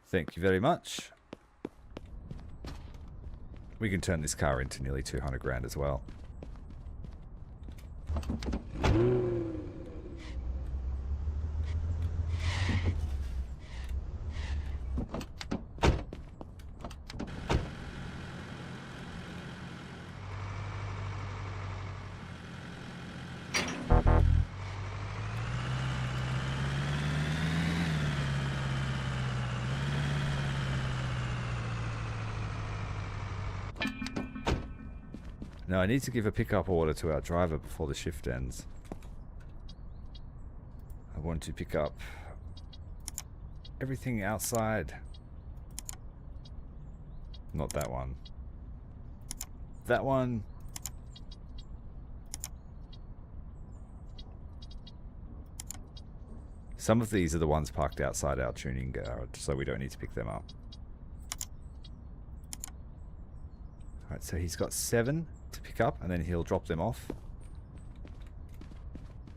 Thank you very much. We can turn this car into nearly 200 grand as well. Now I need to give a pickup order to our driver before the shift ends. I want to pick up everything outside. Not that one. That one. Some of these are the ones parked outside our tuning garage, so we don't need to pick them up. Alright, so he's got 7 to pick up, and then he'll drop them off.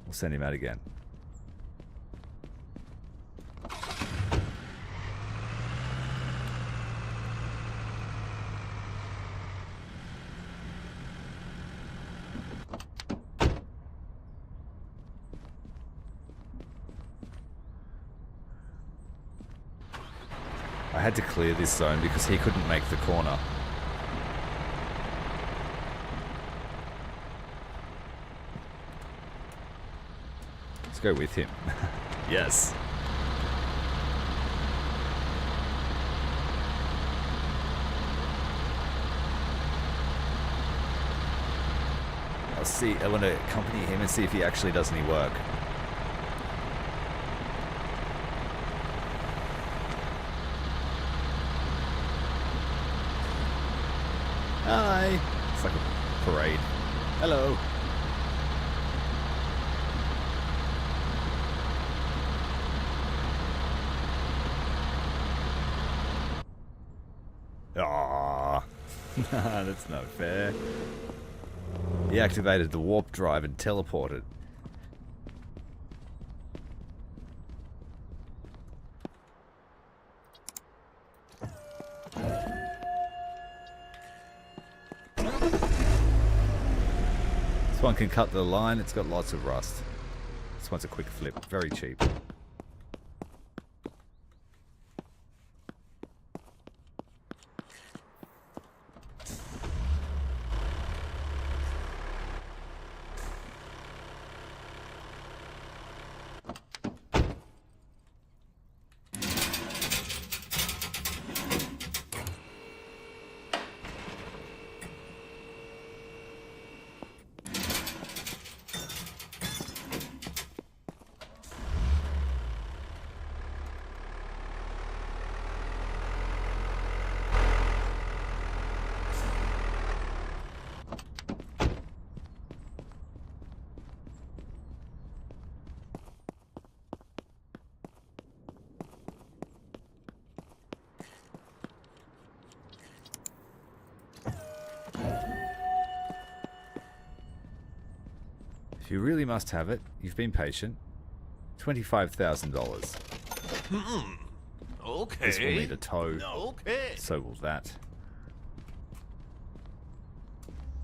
We'll send him out again. I had to clear this zone because he couldn't make the corner. Let's go with him. Yes. I want to accompany him and see if he actually does any work. Hi. It's like a parade. Hello. Aww. That's not fair. He activated the warp drive and teleported. one can cut the line. It's got lots of rust. This one's a quick flip. Very cheap. If you really must have it, you've been patient. $25,000.
Okay.
This will need a tow.
Okay.
So will that.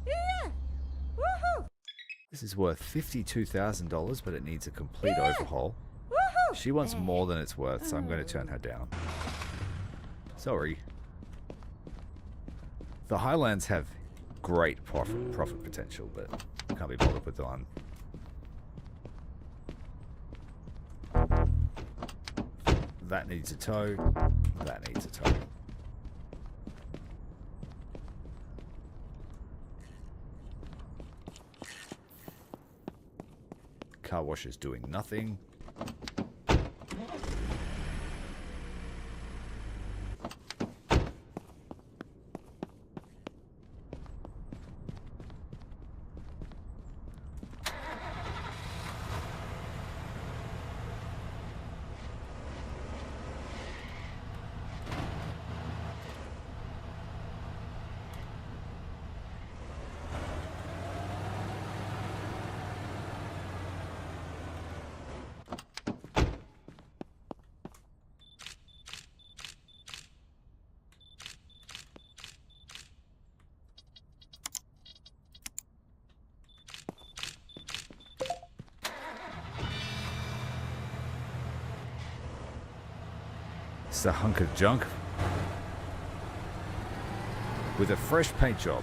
Yeah! Woohoo!
This is worth $52,000, but it needs a complete overhaul.
Woohoo!
She wants more than it's worth, so I'm going to turn her down. Sorry. The Highlands have great profit potential, but I can't be bothered with the one. That needs a tow. That needs a tow. Car wash is doing nothing. It's a hunk of junk with a fresh paint job.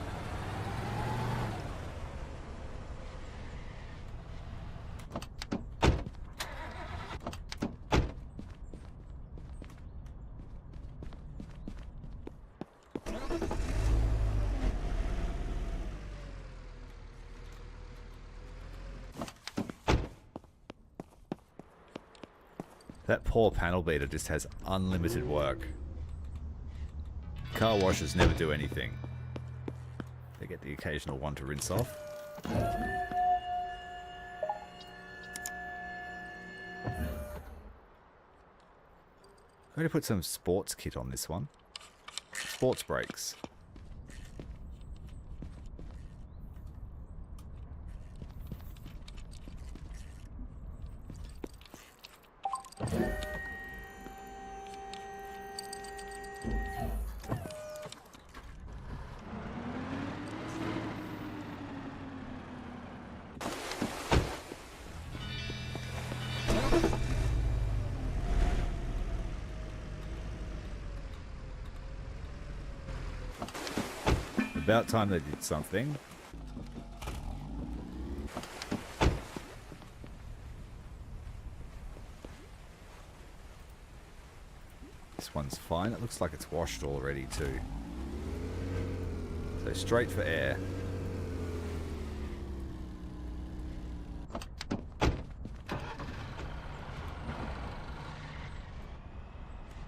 That poor panel beater just has unlimited work. Car washers never do anything. They get the occasional one to rinse off. I'm going to put some sports kit on this one. Sports brakes. About time they did something. This one's fine. It looks like it's washed already too. So straight for air.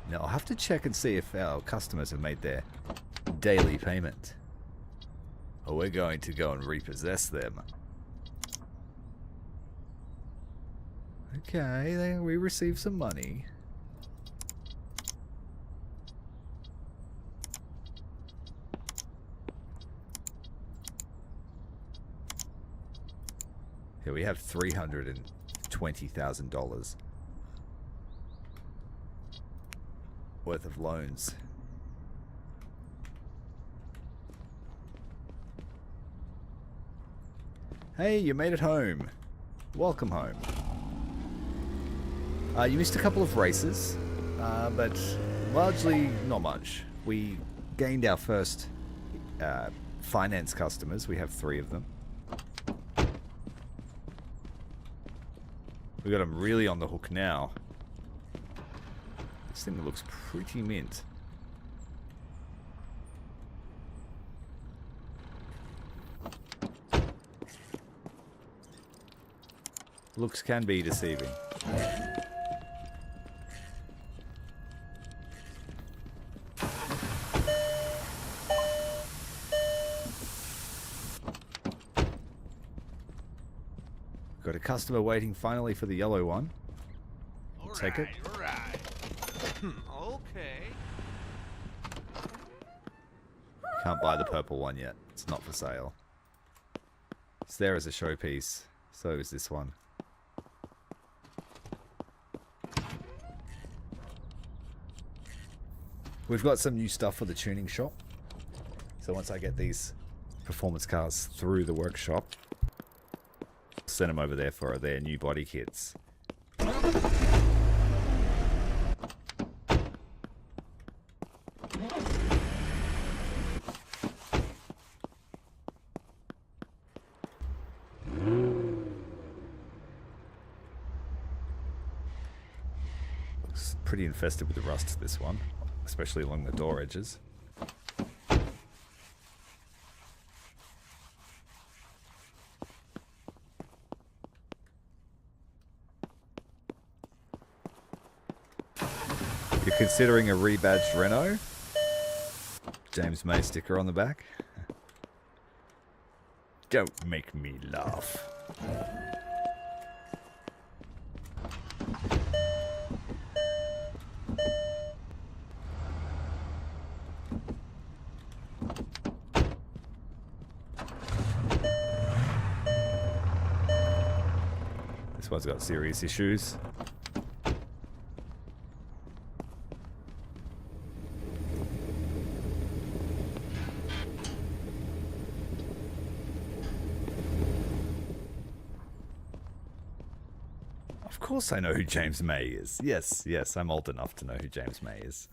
Now I'll have to check and see if our customers have made their daily payment. Or we're going to go and repossess them. Okay, we received some money. Here we have $320,000 worth of loans. Hey, you made it home. Welcome home. You missed a couple of races, but largely not much. We gained our first finance customers. We have 3 of them. We got them really on the hook now. This thing looks pretty mint. Looks can be deceiving. Got a customer waiting finally for the yellow one. I'll take it.
Right. Okay.
Can't buy the purple one yet. It's not for sale. It's there as a showpiece. So is this one. We've got some new stuff for the tuning shop. So once I get these performance cars through the workshop, send them over there for their new body kits. Looks pretty infested with the rust, this one, especially along the door edges. You're considering a rebadged Renault? James May sticker on the back. Don't make me laugh. This one's got serious issues. Of course I know who James May is. Yes, yes, I'm old enough to know who James May is.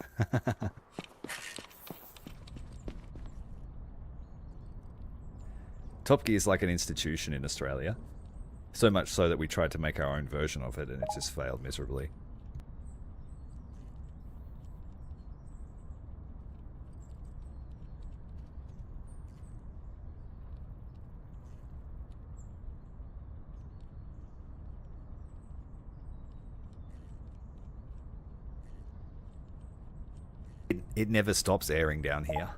Top Gear is like an institution in Australia. So much so that we tried to make our own version of it and it just failed miserably. It never stops airing down here.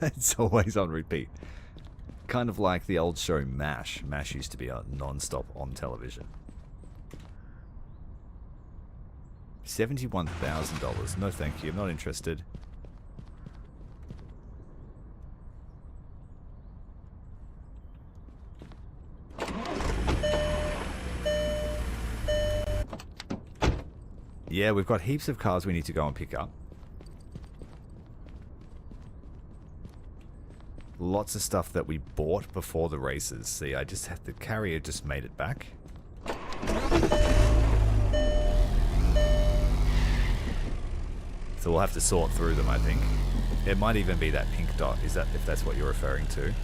It's always on repeat. Kind of like the old show MASH. MASH used to be non-stop on television. $71,000. No thank you, I'm not interested. Yeah, we've got heaps of cars we need to go and pick up. Lots of stuff that we bought before the races. See, I just had the carrier just made it back. So we'll have to sort through them, I think. It might even be that pink dot. Is that if that's what you're referring to?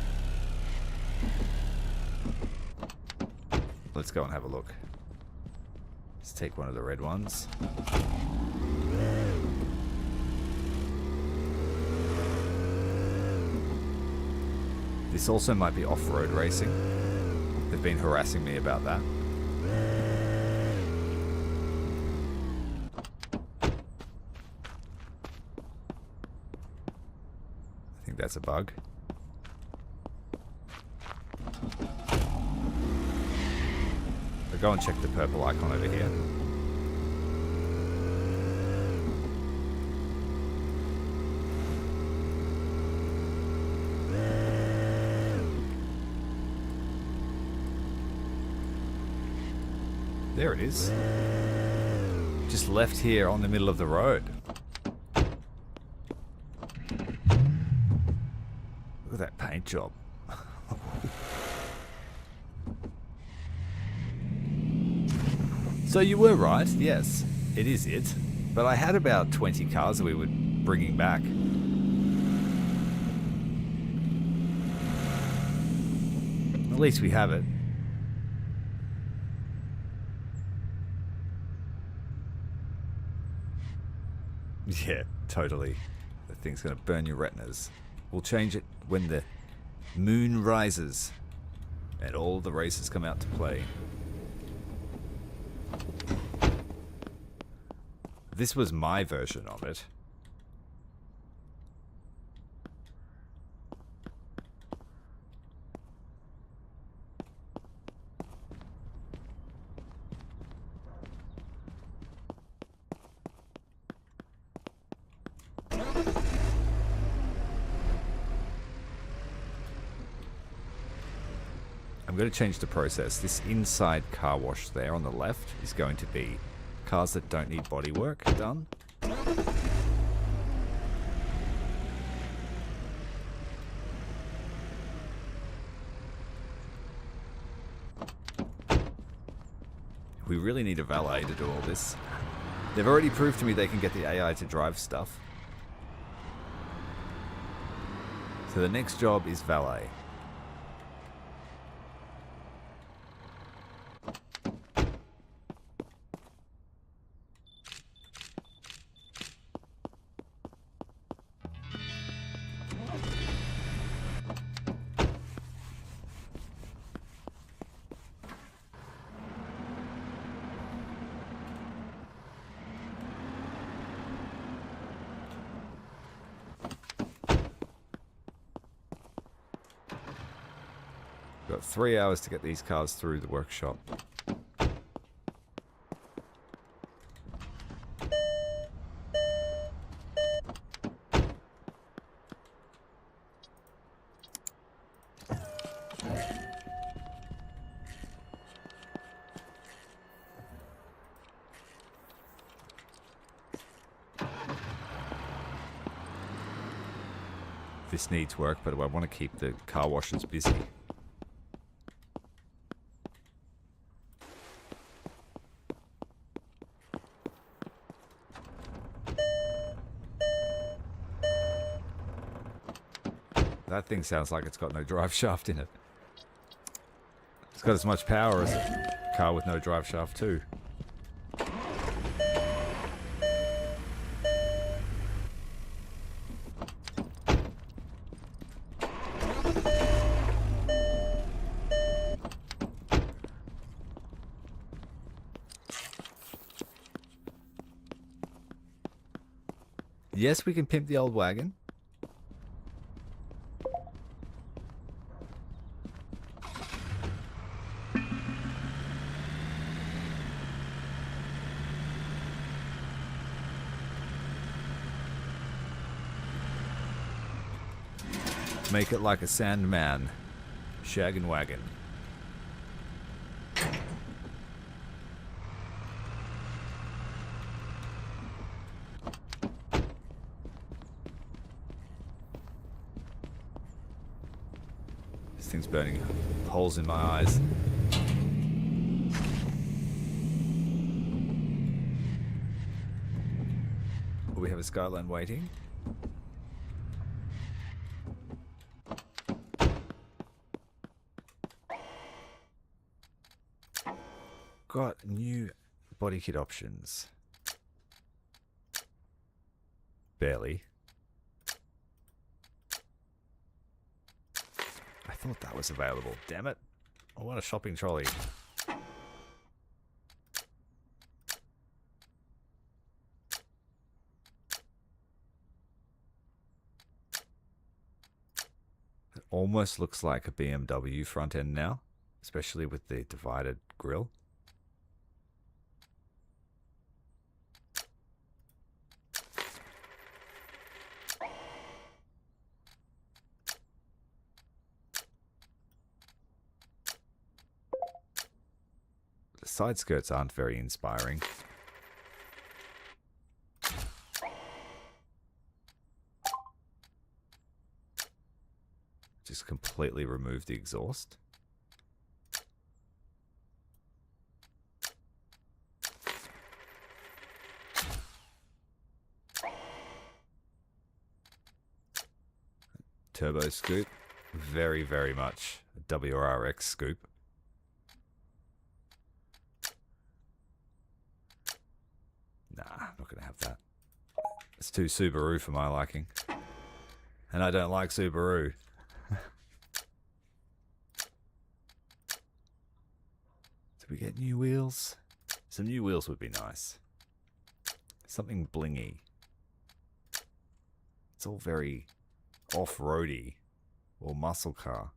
Let's go and have a look. Let's take one of the red ones. This also might be off-road racing. They've been harassing me about that. I think that's a bug. I'll go and check the purple icon over here. There it is. Just left here on the middle of the road. Look at that paint job. So you were right, yes, it is it. But I had about 20 cars that we were bringing back. At least we have it. Yeah, totally. The thing's going to burn your retinas. We'll change it when the moon rises and all the races come out to play. This was my version of it. I'm going to change the process. This inside car wash there on the left is going to be cars that don't need bodywork done. We really need a valet to do all this. They've already proved to me they can get the AI to drive stuff. So the next job is valet. Got 3 hours to get these cars through the workshop. This needs work, but I want to keep the car washers busy. That thing sounds like it's got no drive shaft in it. It's got as much power as a car with no drive shaft too. Yes, we can pimp the old wagon. Make it like a Sandman. Shaggin' wagon. This thing's burning holes in my eyes. Will we have a Skyline waiting? Got new body kit options. Barely. I thought that was available. Damn it. I want a shopping trolley. It almost looks like a BMW front end now, especially with the divided grille. Side skirts aren't very inspiring. Just completely remove the exhaust. Turbo scoop. Very, very much a WRX scoop. Nah, I'm not going to have that. It's too Subaru for my liking. And I don't like Subaru. Did we get new wheels? Some new wheels would be nice. Something blingy. It's all very off-roady or muscle car.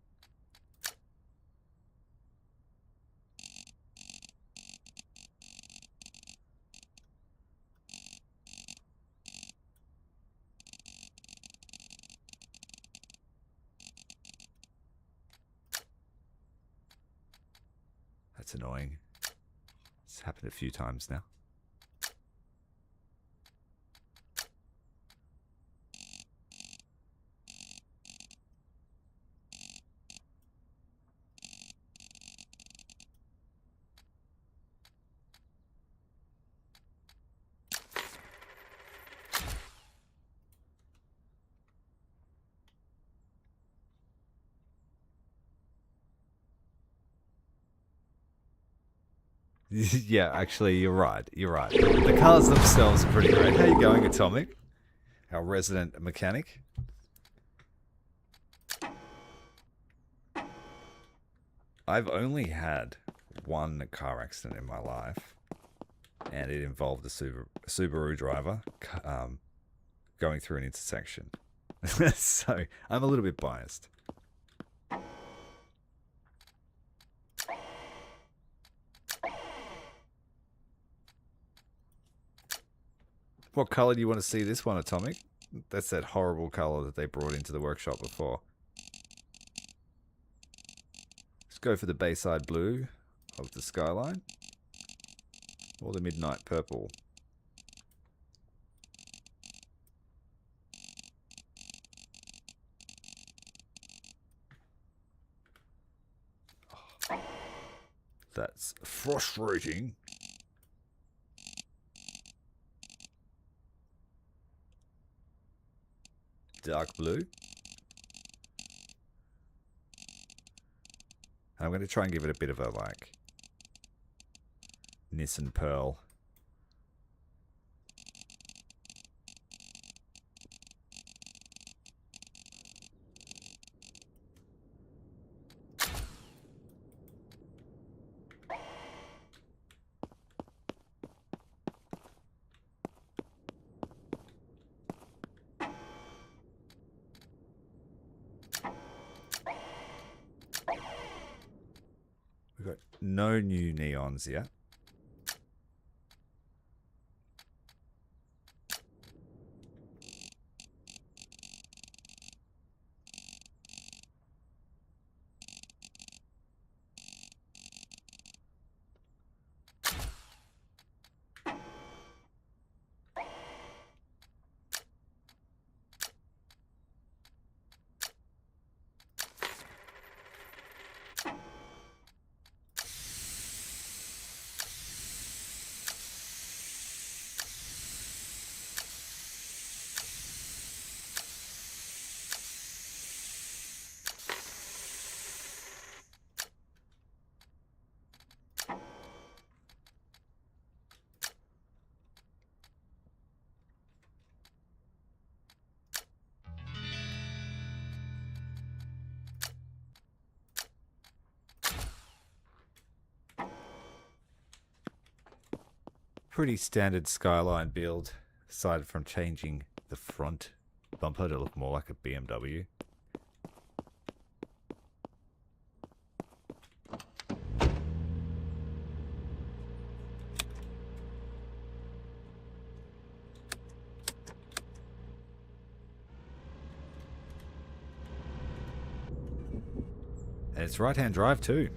That's annoying. It's happened a few times now. Yeah, actually, you're right. You're right. The cars themselves are pretty great. How you going, Atomic? Our resident mechanic. I've only had one car accident in my life, and it involved a Subaru driver going through an intersection. So I'm a little bit biased. What color do you want to see this one, Atomic? That's that horrible color that they brought into the workshop before. Let's go for the Bayside blue of the skyline. Or the midnight purple. Oh, that's frustrating. Dark blue. I'm going to try and give it a bit of a like Nissan Pearl. We've got no new neons yet. Pretty standard Skyline build, aside from changing the front bumper to look more like a BMW. And it's right-hand drive too.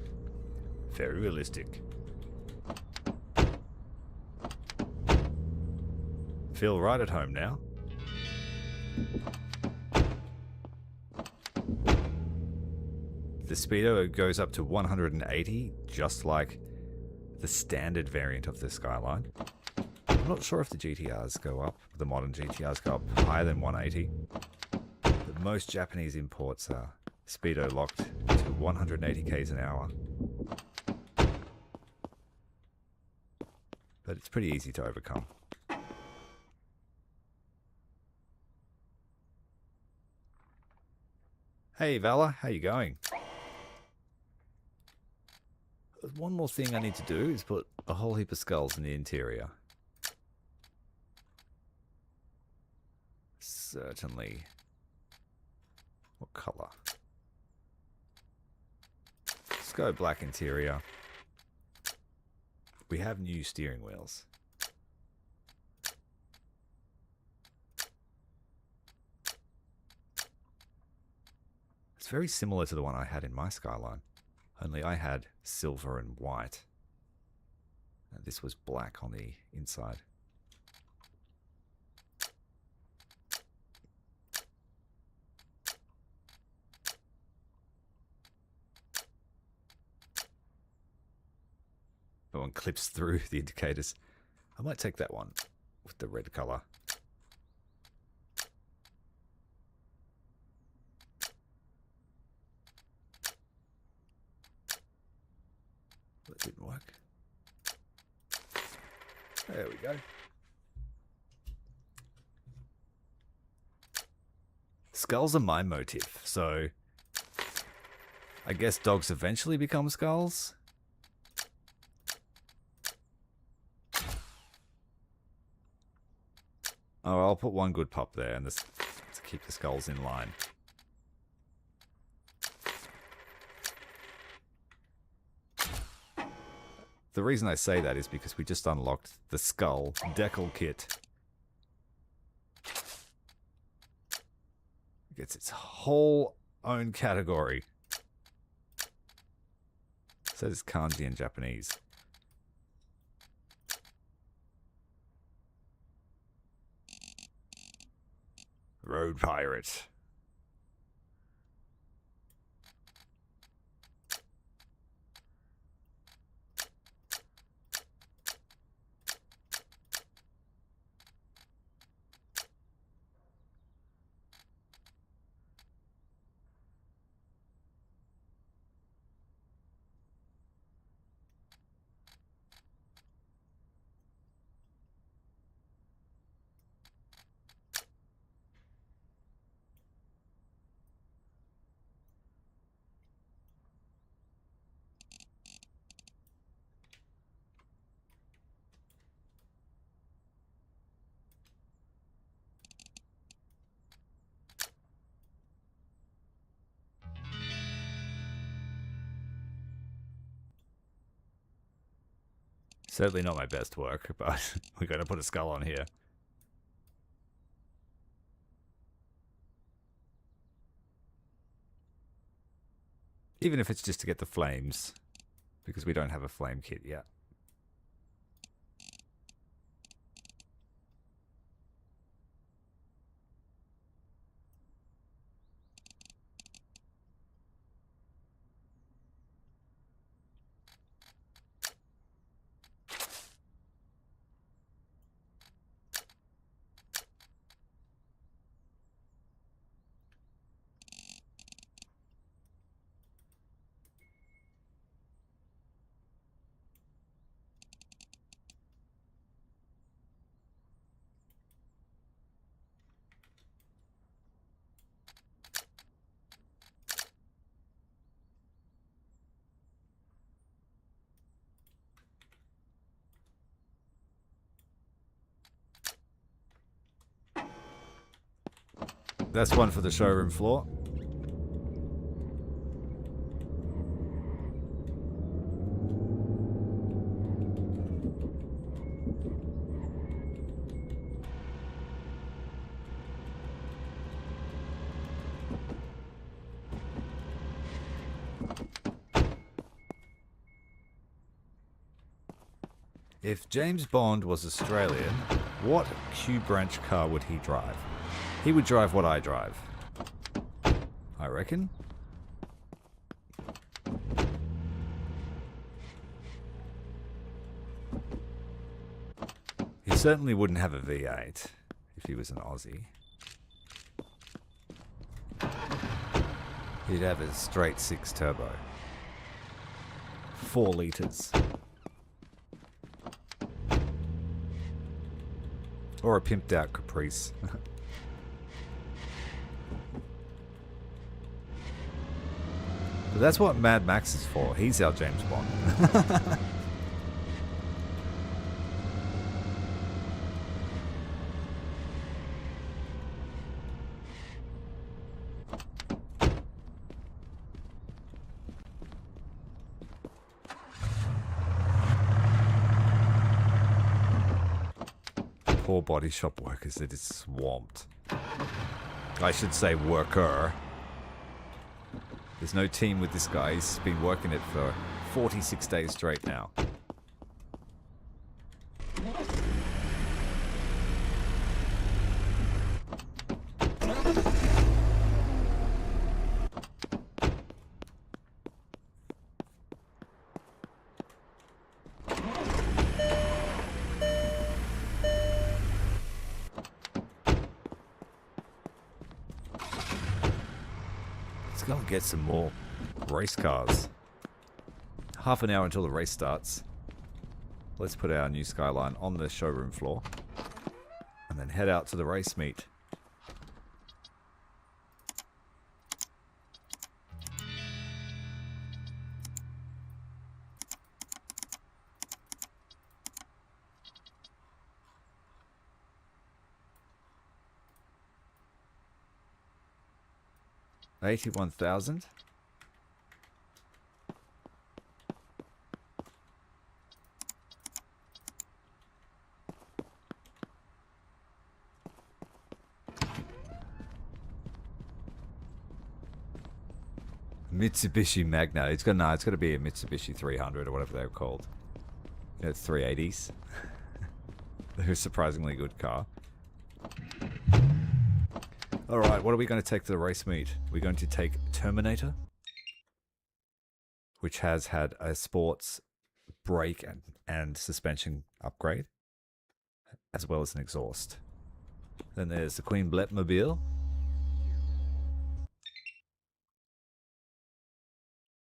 Very realistic. Feel right at home now. The speedo goes up to 180, just like the standard variant of the Skyline. I'm not sure if the GTRs go up, the modern GTRs go up higher than 180. But most Japanese imports are speedo locked to 180 k's an hour. But it's pretty easy to overcome. Hey Vala, how you going? One more thing I need to do is put a whole heap of skulls in the interior. Certainly. What color? Let's go black interior. We have new steering wheels. It's very similar to the one I had in my Skyline, only I had silver and white. And this was black on the inside. That one clips through the indicators. I might take that one with the red color. That didn't work. There we go. Skulls are my motive, so I guess dogs eventually become skulls. Oh, I'll put one good pup there and this to keep the skulls in line. The reason I say that is because we just unlocked the skull decal kit. It gets its whole own category. It says kanji in Japanese. Road pirate. Certainly not my best work, but we're going to put a skull on here. Even if it's just to get the flames, because we don't have a flame kit yet. That's one for the showroom floor. If James Bond was Australian, what Q branch car would he drive? He would drive what I drive, I reckon. He certainly wouldn't have a V8 if he was an Aussie. You'd have a straight 6 turbo. 4 litres. Or a pimped out Caprice. But that's what Mad Max is for. He's our James Bond. Poor body shop workers that is swamped. I should say worker. There's no team with this guy. He's been working it for 46 days straight now. Let's go and get some more race cars. Half an hour until the race starts. Let's put our new Skyline on the showroom floor. And then head out to the race meet. $81,000. Mitsubishi Magna. It's got to be a Mitsubishi 300 or whatever they're called. You know, 380s. They're a surprisingly good car. Alright, what are we going to take to the race meet? We're going to take Terminator, which has had a sports brake and suspension upgrade, as well as an exhaust. Then there's the Queen Bletmobile.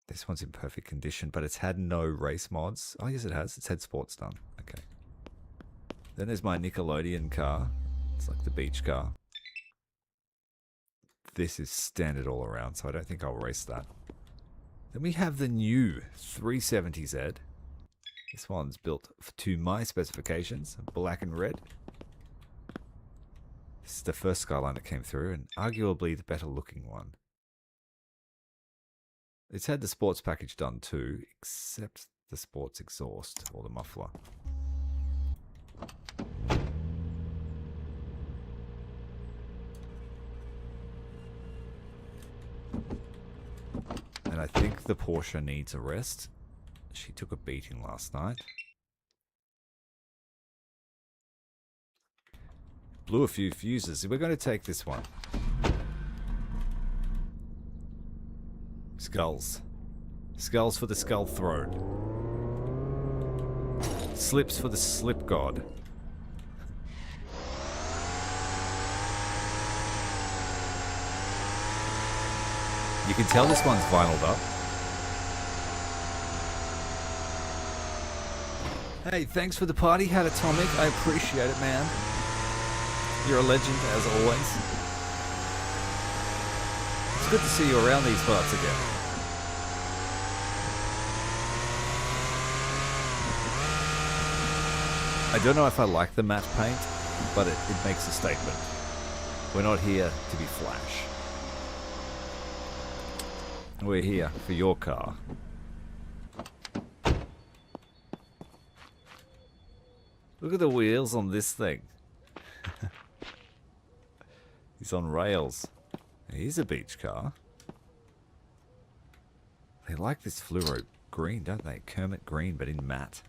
This one's in perfect condition, but it's had no race mods. Oh, yes, it has. It's had sports done. Okay. Then there's my Nickelodeon car. It's like the beach car. This is standard all around, so I don't think I'll race that. Then we have the new 370Z. This one's built to my specifications, black and red. This is the first Skyline that came through, and arguably the better looking one. It's had the sports package done too, except the sports exhaust, or the muffler. And I think the Porsche needs a rest. She took a beating last night. Blew a few fuses. We're going to take this one. Skulls. Skulls for the Skull Throne. Slips for the Slip God. You can tell this one's vinyled up. Hey, thanks for the party, Hat Atomic. I appreciate it, man. You're a legend, as always. It's good to see you around these parts again. I don't know if I like the matte paint, but it makes a statement. We're not here to be flash. We're here for your car. Look at the wheels on this thing. He's on rails. He's a beach car. They like this fluoro green, don't they? Kermit green, but in matte.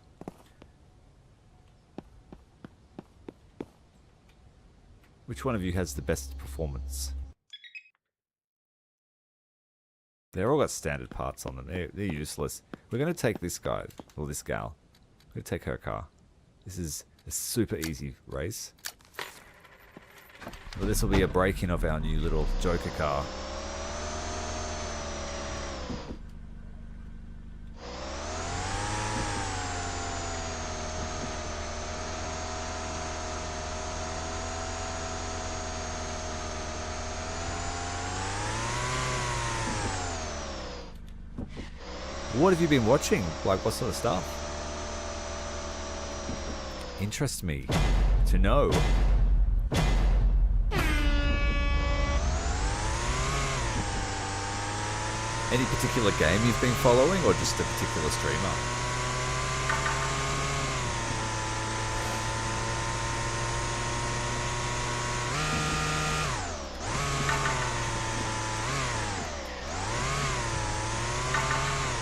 Which one of you has the best performance? They're all got standard parts on them. They're useless. We're going to take this guy, or this gal. We're going to take her car. This is a super easy race. Well, this will be a break-in of our new little Joker car. What have you been watching? Like, what sort of stuff? Interests me to know. Any particular game you've been following, or just a particular streamer?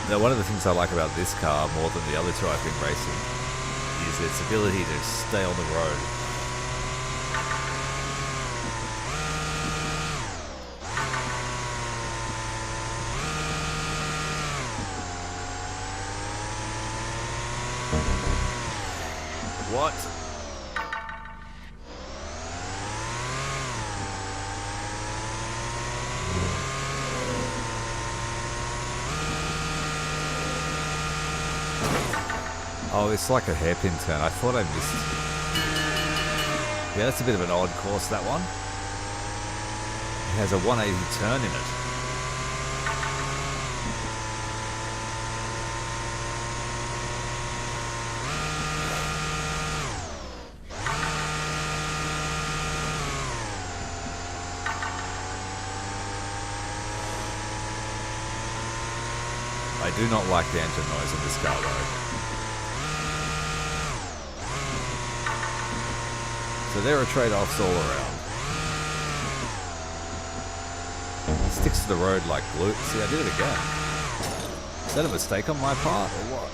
Now, one of the things I like about this car more than the other two I've been racing is its ability to stay on the road. What? Oh, it's like a hairpin turn. I thought I missed. Yeah, that's a bit of an odd course, that one. It has a 180 turn in it. I do not like the engine noise in this car, though. So there are trade-offs all around. It sticks to the road like glue. See, I did it again. Is that a mistake on my part, or what?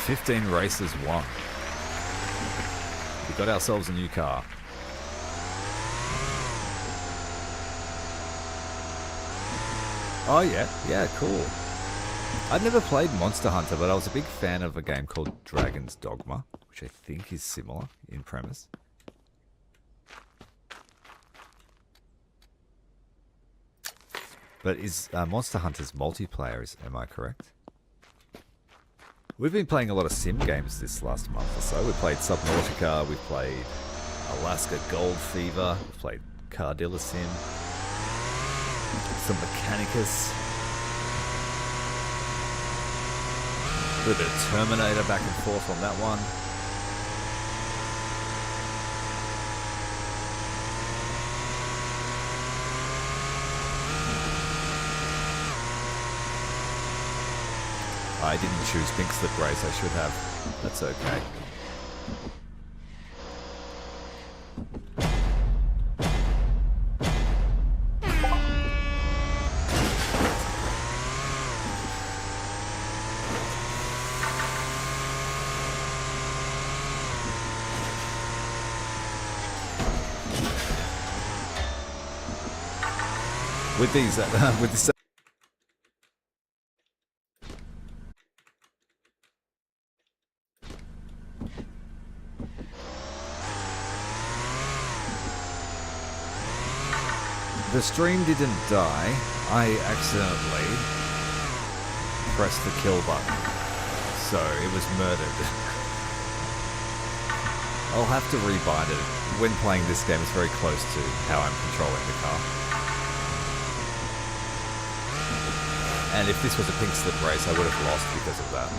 "15 races won." We got ourselves a new car. Oh yeah, cool. I'd never played Monster Hunter, but I was a big fan of a game called Dragon's Dogma, which I think is similar in premise. But is Monster Hunter's multiplayer, am I correct? We've been playing a lot of sim games this last month or so. We played Subnautica, we played Alaska Gold Fever, we played Car Dealer Sim, some Mechanicus, a little bit of Terminator back and forth on that one. I didn't choose pink slip race, I should have. That's okay. With these, with this. The stream didn't die. I accidentally pressed the kill button, so it was murdered. I'll have to rebind it. When playing this game, it's very close to how I'm controlling the car. And if this was a pink slip race, I would have lost because of that.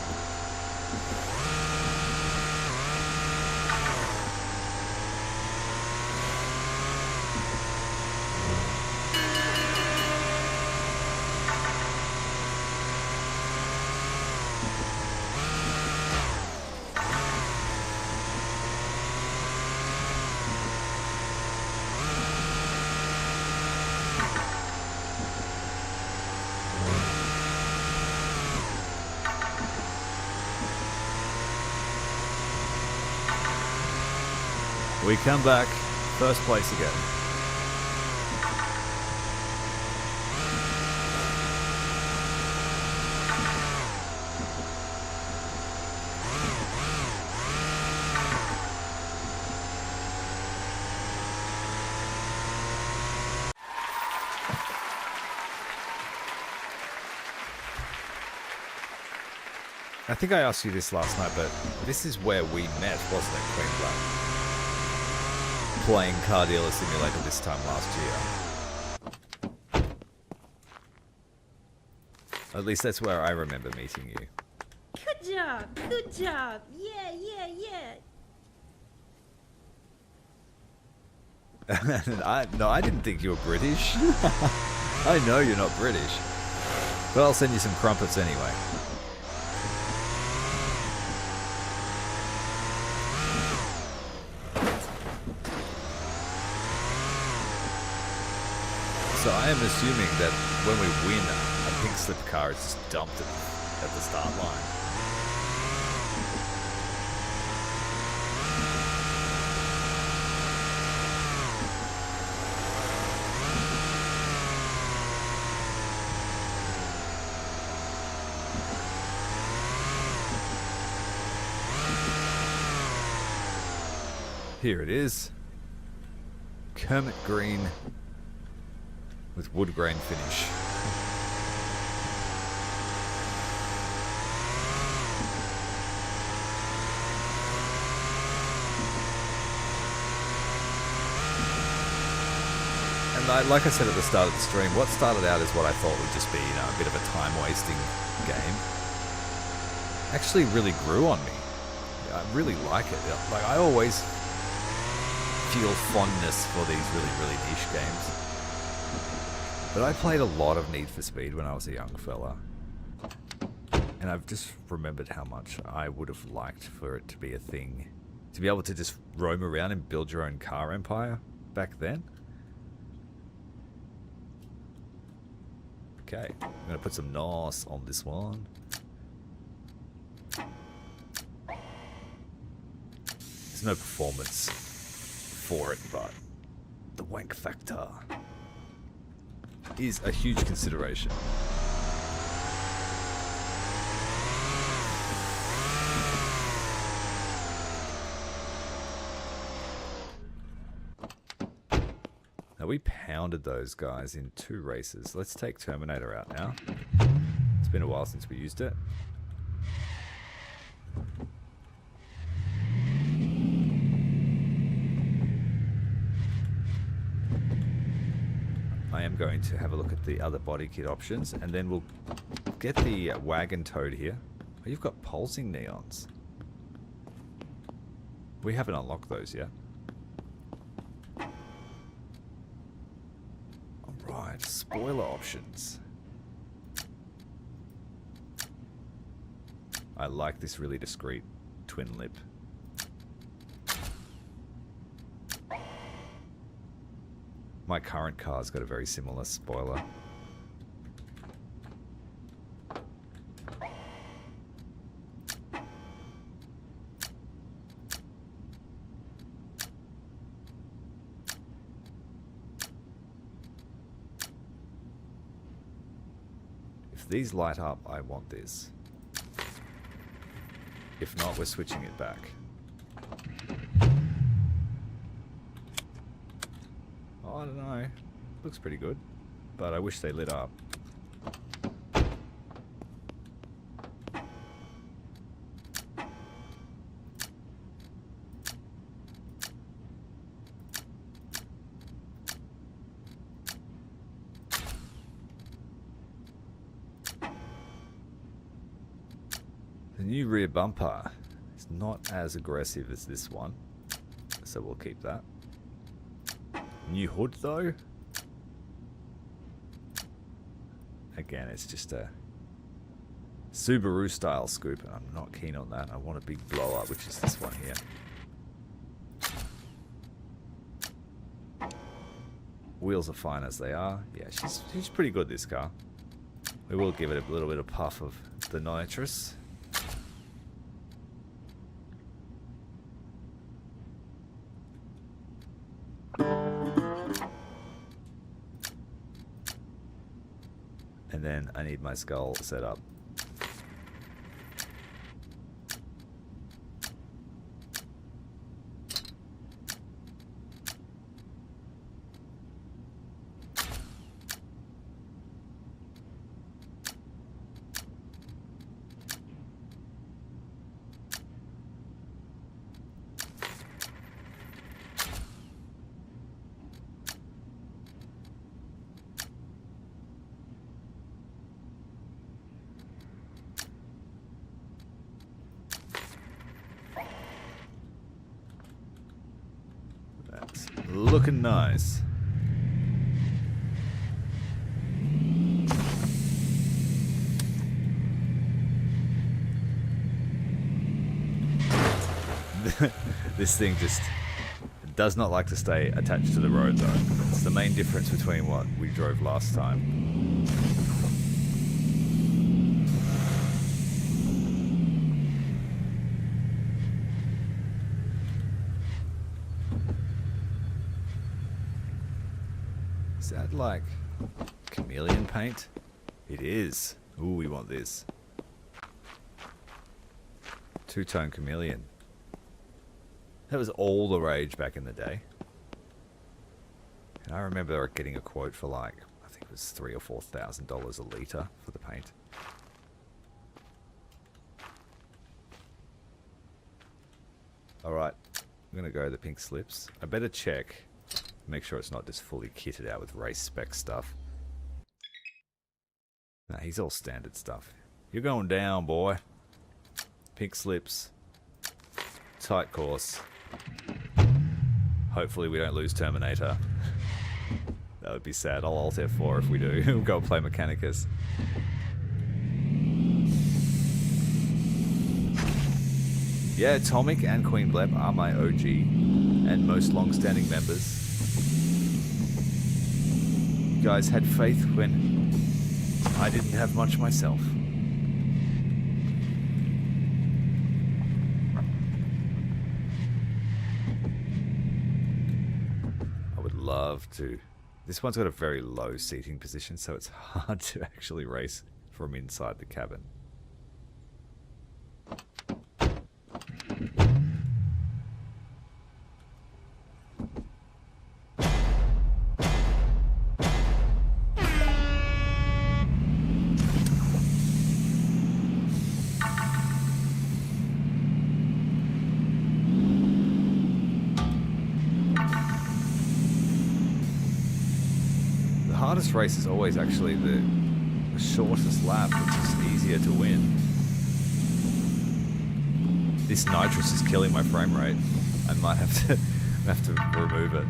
We come back, first place again. I think I asked you this last night, but this is where we met, wasn't it, Queen Black? Playing Car Dealer Simulator this time last year. At least that's where I remember meeting you.
Good job. Good job. Yeah, yeah, yeah.
No, I didn't think you were British. I know you're not British. But I'll send you some crumpets anyway. So I am assuming that when we win, a pink slip car is just dumped at the start line. Here it is. Kermit Green with wood grain finish. And like I said at the start of the stream, what started out as what I thought would just be, a bit of a time-wasting game, actually really grew on me. I really like it. Like, I always feel fondness for these really niche games. But I played a lot of Need for Speed when I was a young fella. And I've just remembered how much I would have liked for it to be a thing. To be able to just roam around and build your own car empire back then. Okay, I'm going to put some NOS on this one. There's no performance for it, but the wank factor is a huge consideration. Now we pounded those guys in 2 races. Let's take Terminator out now. It's been a while since we used it. I am going to have a look at the other body kit options, and then we'll get the wagon towed here. Oh, you've got pulsing neons. We haven't unlocked those yet. Alright, spoiler options. I like this really discreet twin lip. My current car's got a very similar spoiler. If these light up, I want this. If not, we're switching it back. I don't know. Looks pretty good, but I wish they lit up. The new rear bumper is not as aggressive as this one, so we'll keep that. New hood though, again, it's just a Subaru style scoop, and I'm not keen on that. I want a big blow up, which is this one here. Wheels are fine as they are. Yeah, she's pretty good, this car. We will give it a little bit of puff of the nitrous. And then I need my skull set up. looking nice. This thing just does not like to stay attached to the road though. It's the main difference between what we drove last time. Is that like chameleon paint? It is. Ooh, we want this. Two-tone chameleon. That was all the rage back in the day. And I remember getting a quote for like, I think it was $3,000 or $4,000 a litre for the paint. Alright, I'm going to go the pink slips. I better check, make sure it's not just fully kitted out with race spec stuff. Nah, he's all standard stuff. You're going down, boy. Pink slips. Tight course. Hopefully we don't lose Terminator. That would be sad. I'll Alt F4 if we do. We'll go play Mechanicus. Yeah, Atomic and Queen Blep are my OG and most long-standing members. You guys had faith when I didn't have much myself. Love to. This one's got a very low seating position, so it's hard to actually race from inside the cabin. Hardest race is always actually the shortest lap, which is easier to win. This nitrous is killing my frame rate. I might have to remove it.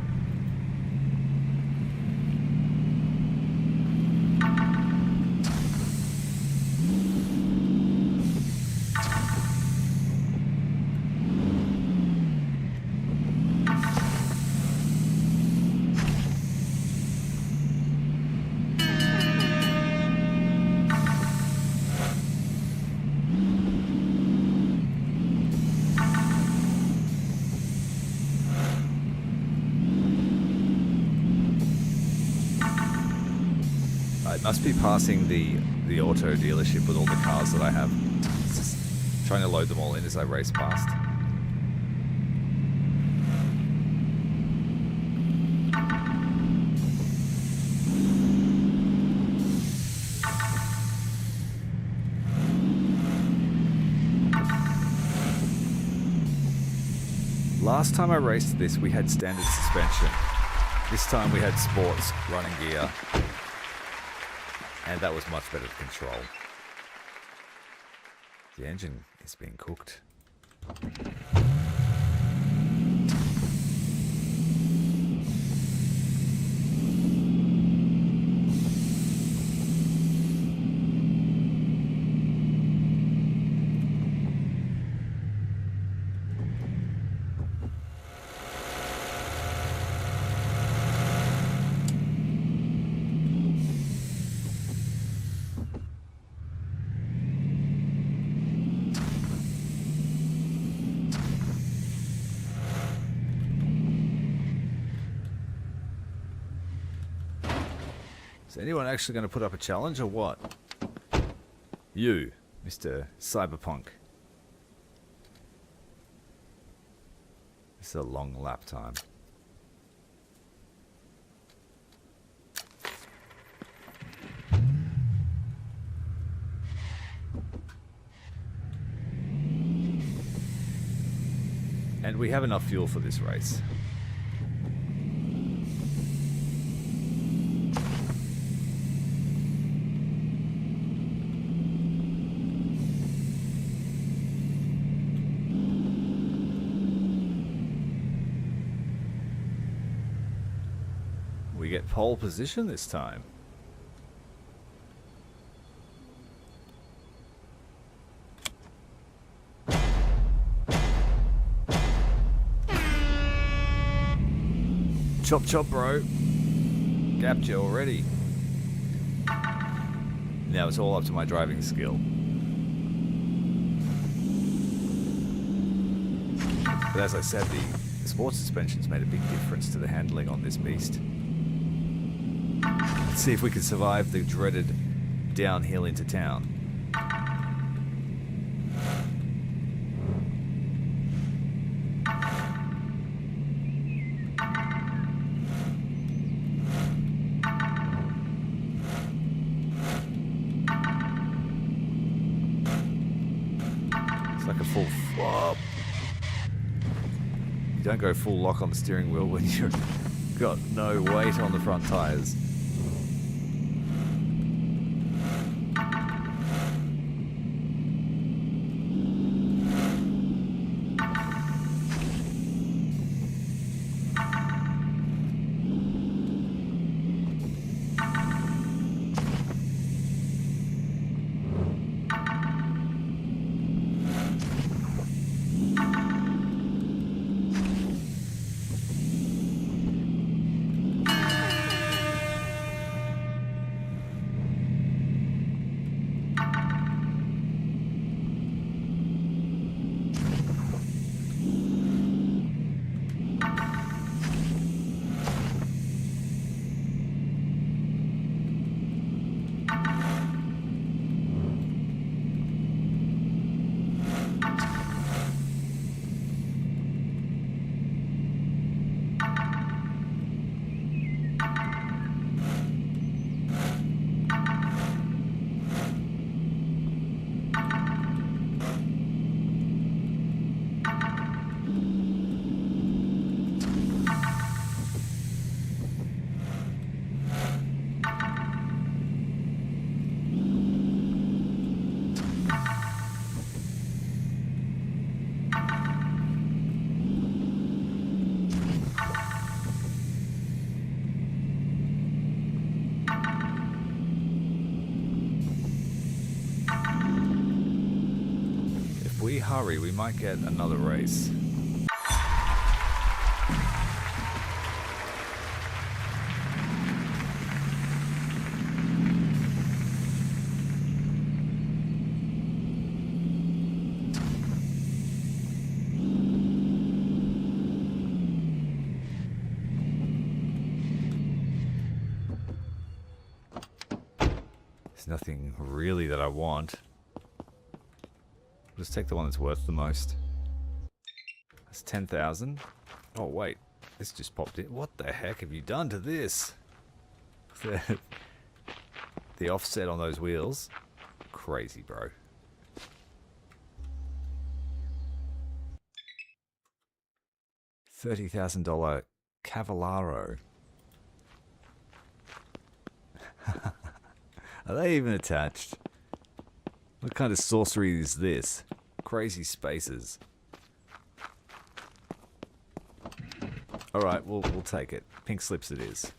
Must be passing the auto dealership with all the cars that I have. Just trying to load them all in as I race past. Last time I raced this, we had standard suspension. This time we had sports running gear. And that was much better to control. The engine is being cooked. Is anyone actually going to put up a challenge or what? You, Mr. Cyberpunk. This is a long lap time. And we have enough fuel for this race. We get pole position this time. Chop chop, bro. Gapped you already. Now it's all up to my driving skill. But as I said, the sports suspension's made a big difference to the handling on this beast. Let's see if we can survive the dreaded downhill into town. It's like a full flop. You don't go full lock on the steering wheel when you've got no weight on the front tires. If we hurry, we might get another race. There's nothing really that I want. Just take the one that's worth the most. That's 10,000. Oh wait, this just popped in. What the heck have you done to this? The offset on those wheels. Crazy, bro. $30,000 Cavallaro. Are they even attached? What kind of sorcery is this? Crazy spaces. Alright, we'll take it. Pink slips it is.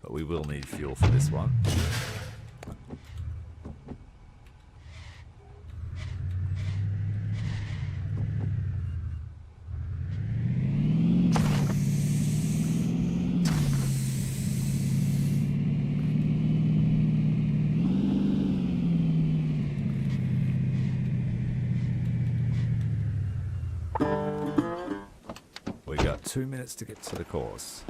But we will need fuel for this one. We got 2 minutes to get to the course.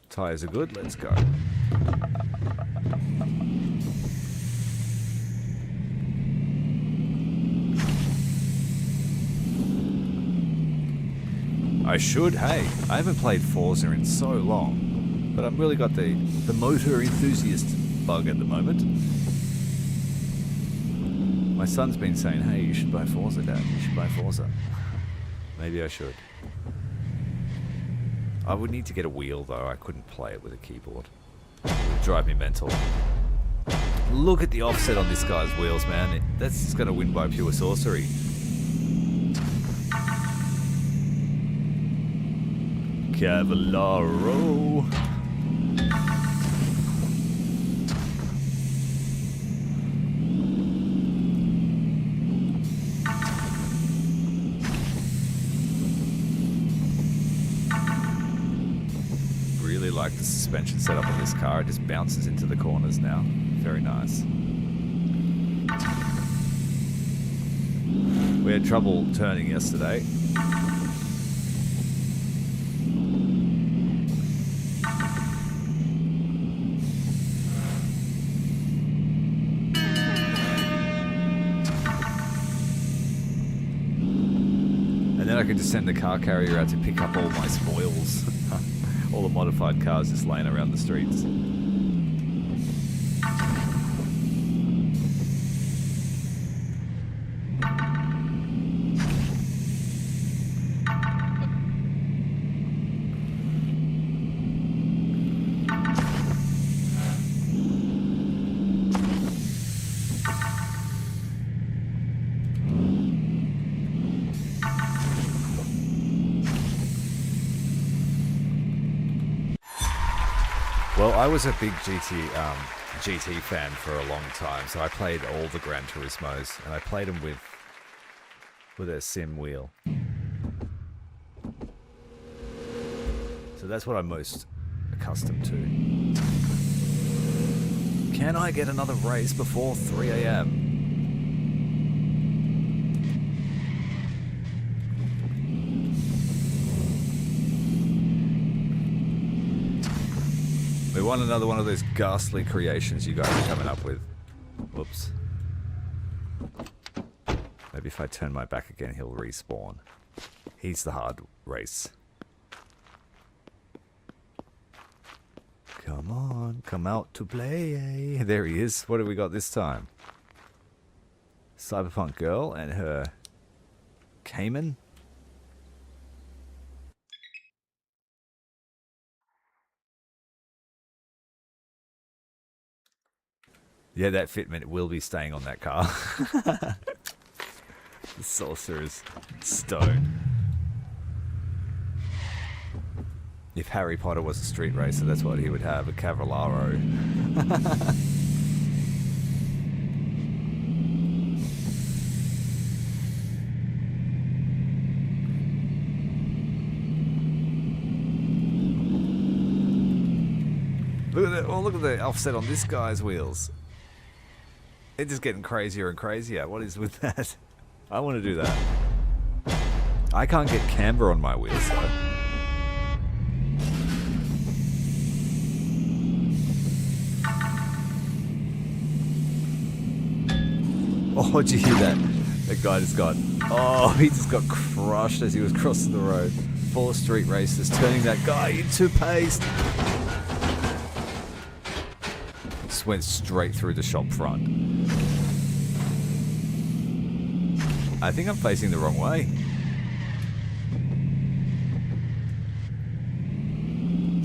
Tires are good, let's go. I should, hey, I haven't played Forza in so long, but I've really got the motor enthusiast bug at the moment. My son's been saying, hey, you should buy Forza, Dad, you should buy Forza. Maybe I should. I would need to get a wheel, though. I couldn't play it with a keyboard. It would drive me mental. Look at the offset on this guy's wheels, man. That's just going to win by pure sorcery. Cavallaro. Really like the suspension setup on this car. It just bounces into the corners now. Very nice. We had trouble turning yesterday. And then I could just send the car carrier out to pick up all my spoils. All the modified cars just laying around the streets. Well, I was a big GT fan for a long time, so I played all the Gran Turismos, and I played them with a sim wheel. So that's what I'm most accustomed to. Can I get another race before 3 a.m.? We want another one of those ghastly creations you guys are coming up with. Whoops. Maybe if I turn my back again, he'll respawn. He's the hard race. Come on, come out to play. There he is. What have we got this time? Cyberpunk girl and her Cayman. Yeah, that fitment will be staying on that car. The sorcerer's stone. If Harry Potter was a street racer, that's what he would have, a Cavallaro. Look at that! Oh, look at the offset on this guy's wheels. It's just getting crazier and crazier. What is with that? I want to do that. I can't get camber on my wheels though. Oh, did you hear that? That guy just got... Oh, he just got crushed as he was crossing the road. 4 street racers turning that guy into paste. Just went straight through the shop front. I think I'm facing the wrong way.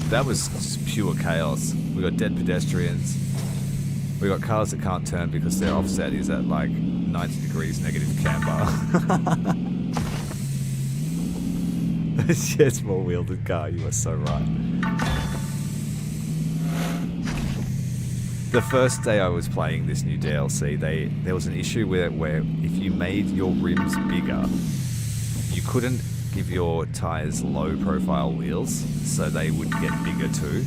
That was just pure chaos. We got dead pedestrians. We got cars that can't turn because their offset is at like 90 degrees negative camber. Yes, more wielded car. You are so right. The first day I was playing this new DLC, there was an issue with it where if you made your rims bigger, you couldn't give your tires low profile wheels, so they would get bigger too.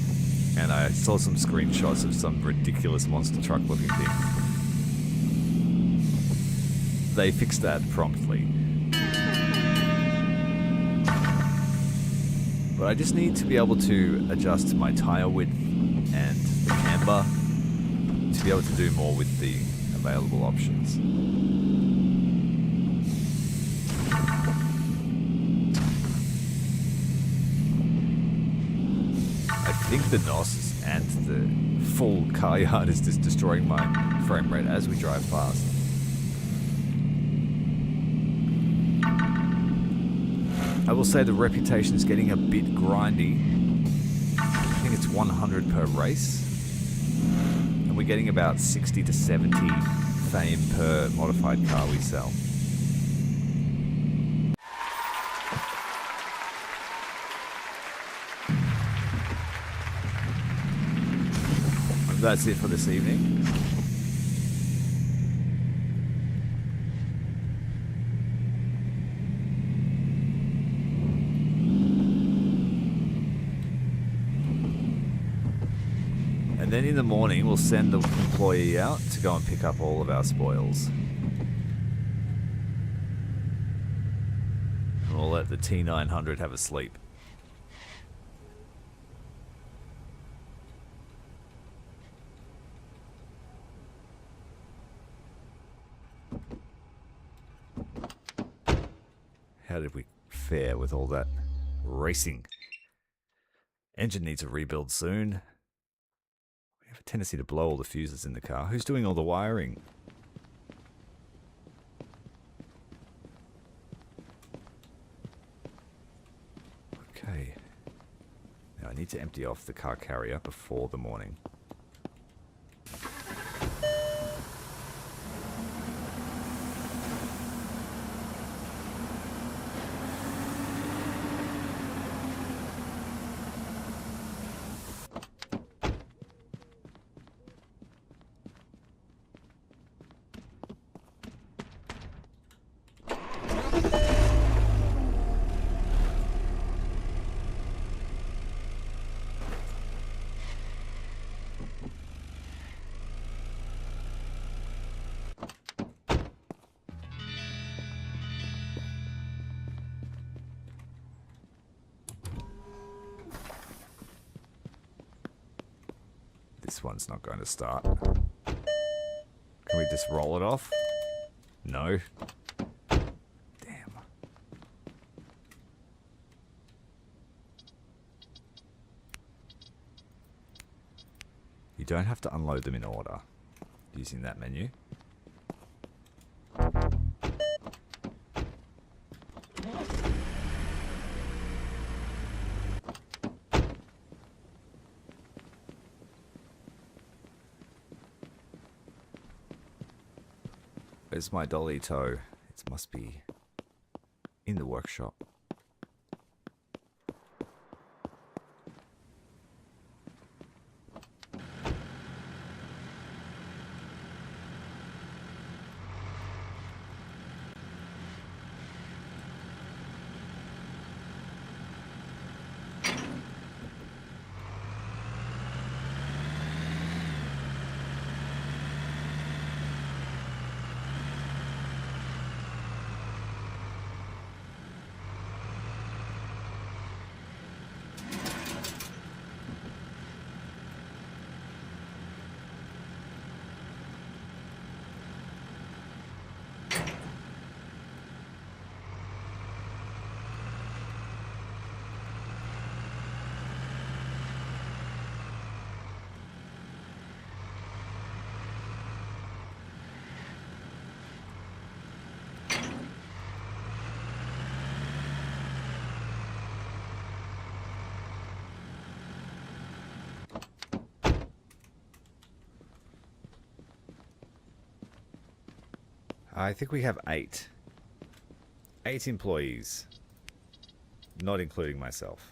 And I saw some screenshots of some ridiculous monster truck looking thing. They fixed that promptly. But I just need to be able to adjust my tire width and the camber to be able to do more with the available options. I think the NOS and the full car yard is just destroying my frame rate as we drive past. I will say the reputation is getting a bit grindy. I think it's 100 per race. And we're getting about 60 to 70 fame per modified car we sell. And that's it for this evening. And then in the morning, we'll send the employee out to go and pick up all of our spoils. And we'll let the T900 have a sleep. How did we fare with all that racing? Engine needs a rebuild soon. We have a tendency to blow all the fuses in the car. Who's doing all the wiring? Okay. Now I need to empty off the car carrier before the morning. This one's not going to start. Can we just roll it off? No. Damn. You don't have to unload them in order using that menu. Where's my dolly tow? It must be in the workshop. I think we have 8. 8 employees. Not including myself.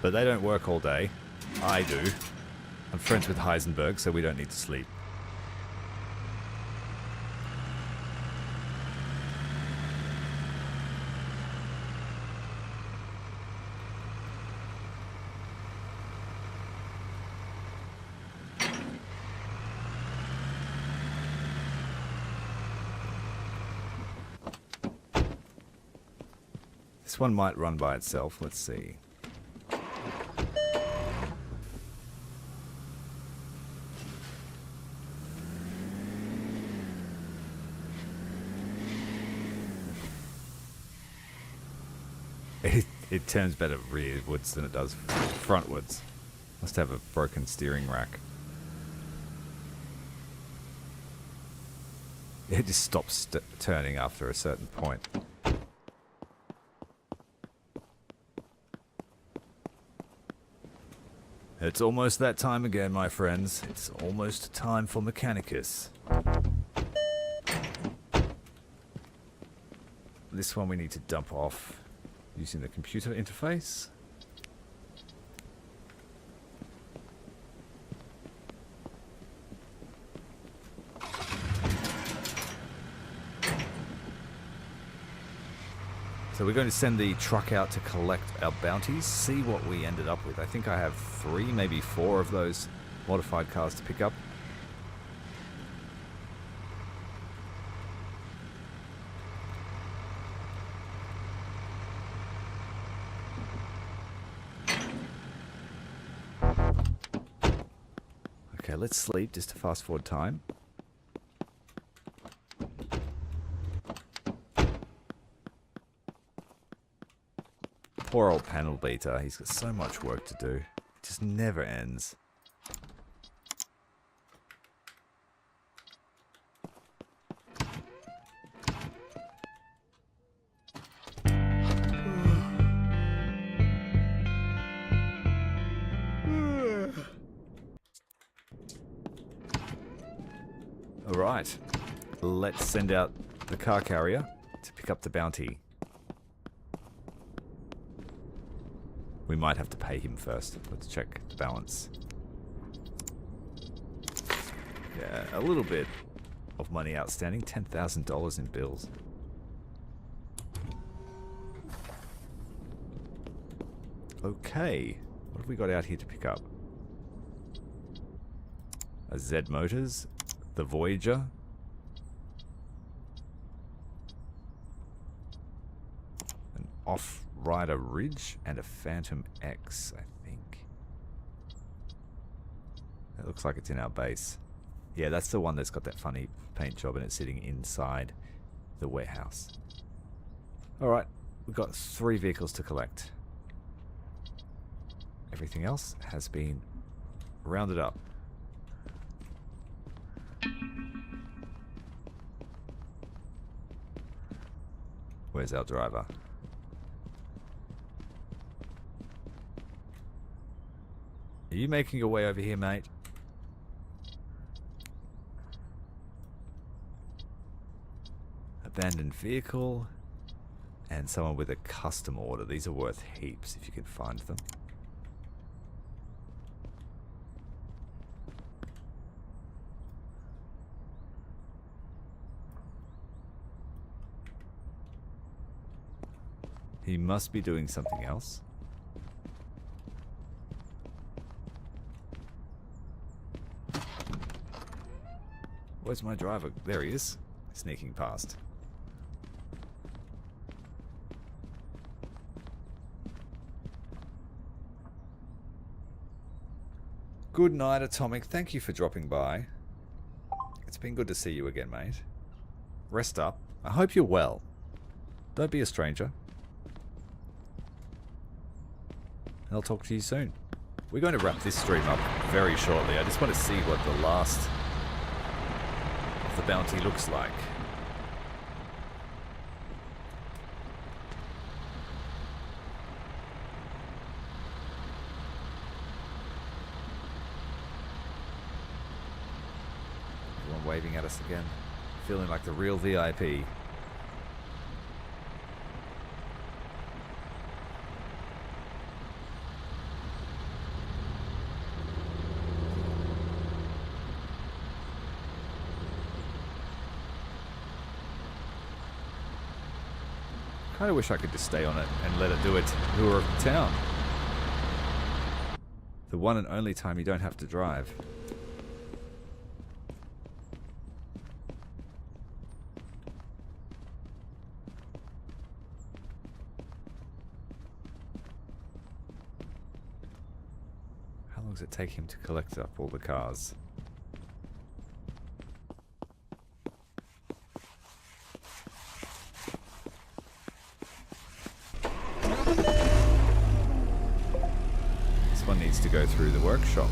But they don't work all day. I do. I'm friends with Heisenberg, so we don't need to sleep. This one might run by itself. Let's see. It turns better rearwards than it does frontwards. Must have a broken steering rack. It just stops turning after a certain point. It's almost that time again, my friends. It's almost time for Mechanicus. This one we need to dump off using the computer interface. So we're going to send the truck out to collect our bounties, see what we ended up with. I think I have 3, maybe 4 of those modified cars to pick up. Okay, let's sleep just to fast forward time. Poor old panel beater, he's got so much work to do. It just never ends. Alright, let's send out the car carrier to pick up the bounty. We might have to pay him first. Let's check the balance. Yeah, a little bit of money outstanding. $10,000 in bills. Okay. What have we got out here to pick up? A Z Motors. The Voyager. An Off-Rider Ridge and a Phantom X, I think. It looks like it's in our base. Yeah, that's the one that's got that funny paint job and it's sitting inside the warehouse. Alright, we've got 3 vehicles to collect. Everything else has been rounded up. Where's our driver? Are you making your way over here, mate? Abandoned vehicle. And someone with a custom order. These are worth heaps if you can find them. He must be doing something else. Where's my driver? There he is. Sneaking past. Good night, Atomic. Thank you for dropping by. It's been good to see you again, mate. Rest up. I hope you're well. Don't be a stranger. I'll talk to you soon. We're going to wrap this stream up very shortly. I just want to see what the last of the bounty looks like. Everyone waving at us again. Feeling like the real VIP. I kind of wish I could just stay on it and let it do its tour of town. The one and only time you don't have to drive. How long does it take him to collect up all the cars? Needs to go through the workshop.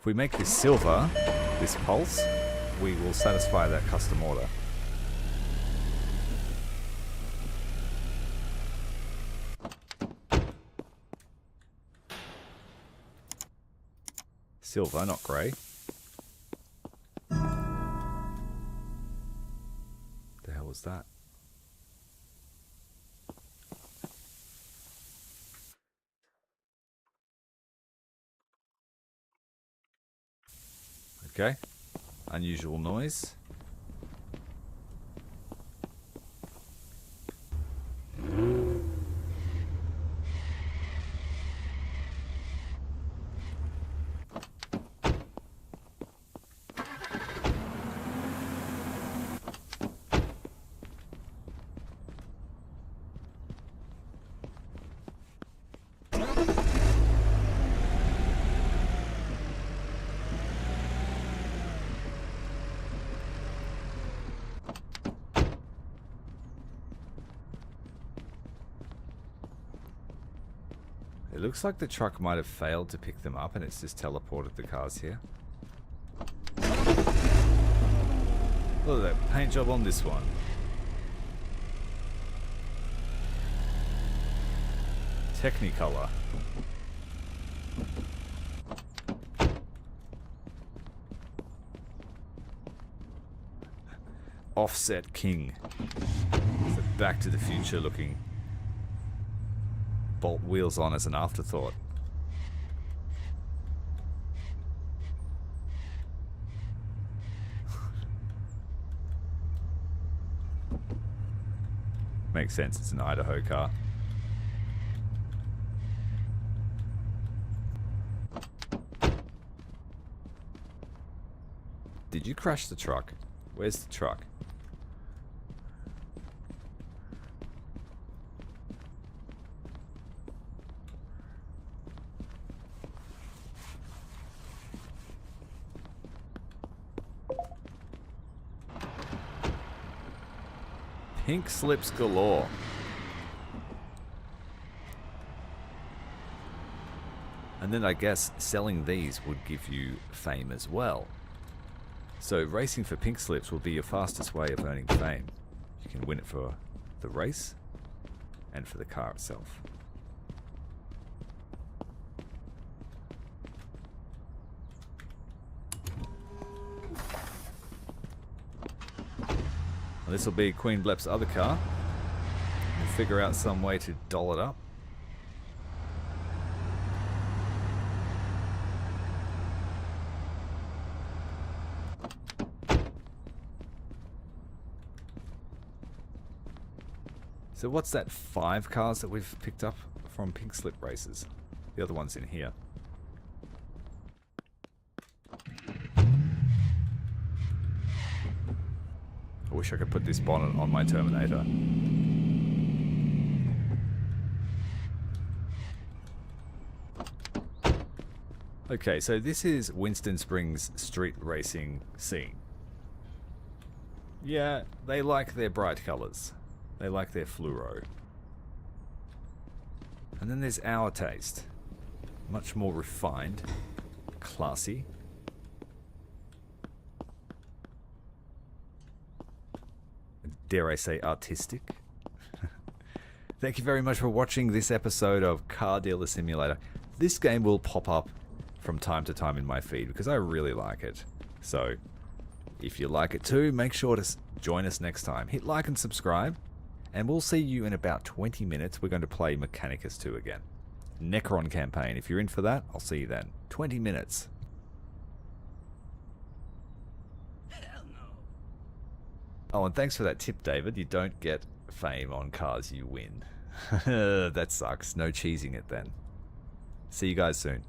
If we make this silver, this pulse, we will satisfy that custom order. Silver, not grey. The hell was that? Okay. Unusual noise. It looks like the truck might have failed to pick them up and it's just teleported the cars here. Look at that paint job on this one. Technicolor. Offset King. It's a Back to the Future looking. Bolt wheels on as an afterthought. Makes sense, it's an Idaho car. Did you crash the truck? Where's the truck? Pink slips galore. And then I guess selling these would give you fame as well. So racing for pink slips will be your fastest way of earning fame. You can win it for the race and for the car itself. This will be Queen Blep's other car. We'll figure out some way to doll it up. So what's that 5 cars that we've picked up from Pink Slip races? The other one's in here. I wish I could put this bonnet on my Terminator. Okay, so this is Winston Springs street racing scene. Yeah, they like their bright colors. They like their fluoro. And then there's our taste. Much more refined, classy. Dare I say artistic. Thank you very much for watching this episode of Car Dealer Simulator. This game will pop up from time to time in my feed because I really like it. So if you like it too, make sure to join us next time. Hit like and subscribe, and we'll see you in about 20 minutes. We're going to play Mechanicus 2 again. Necron campaign. If you're in for that, I'll see you then. 20 minutes. Oh, and thanks for that tip, David. You don't get fame on cars you win. That sucks. No cheesing it then. See you guys soon.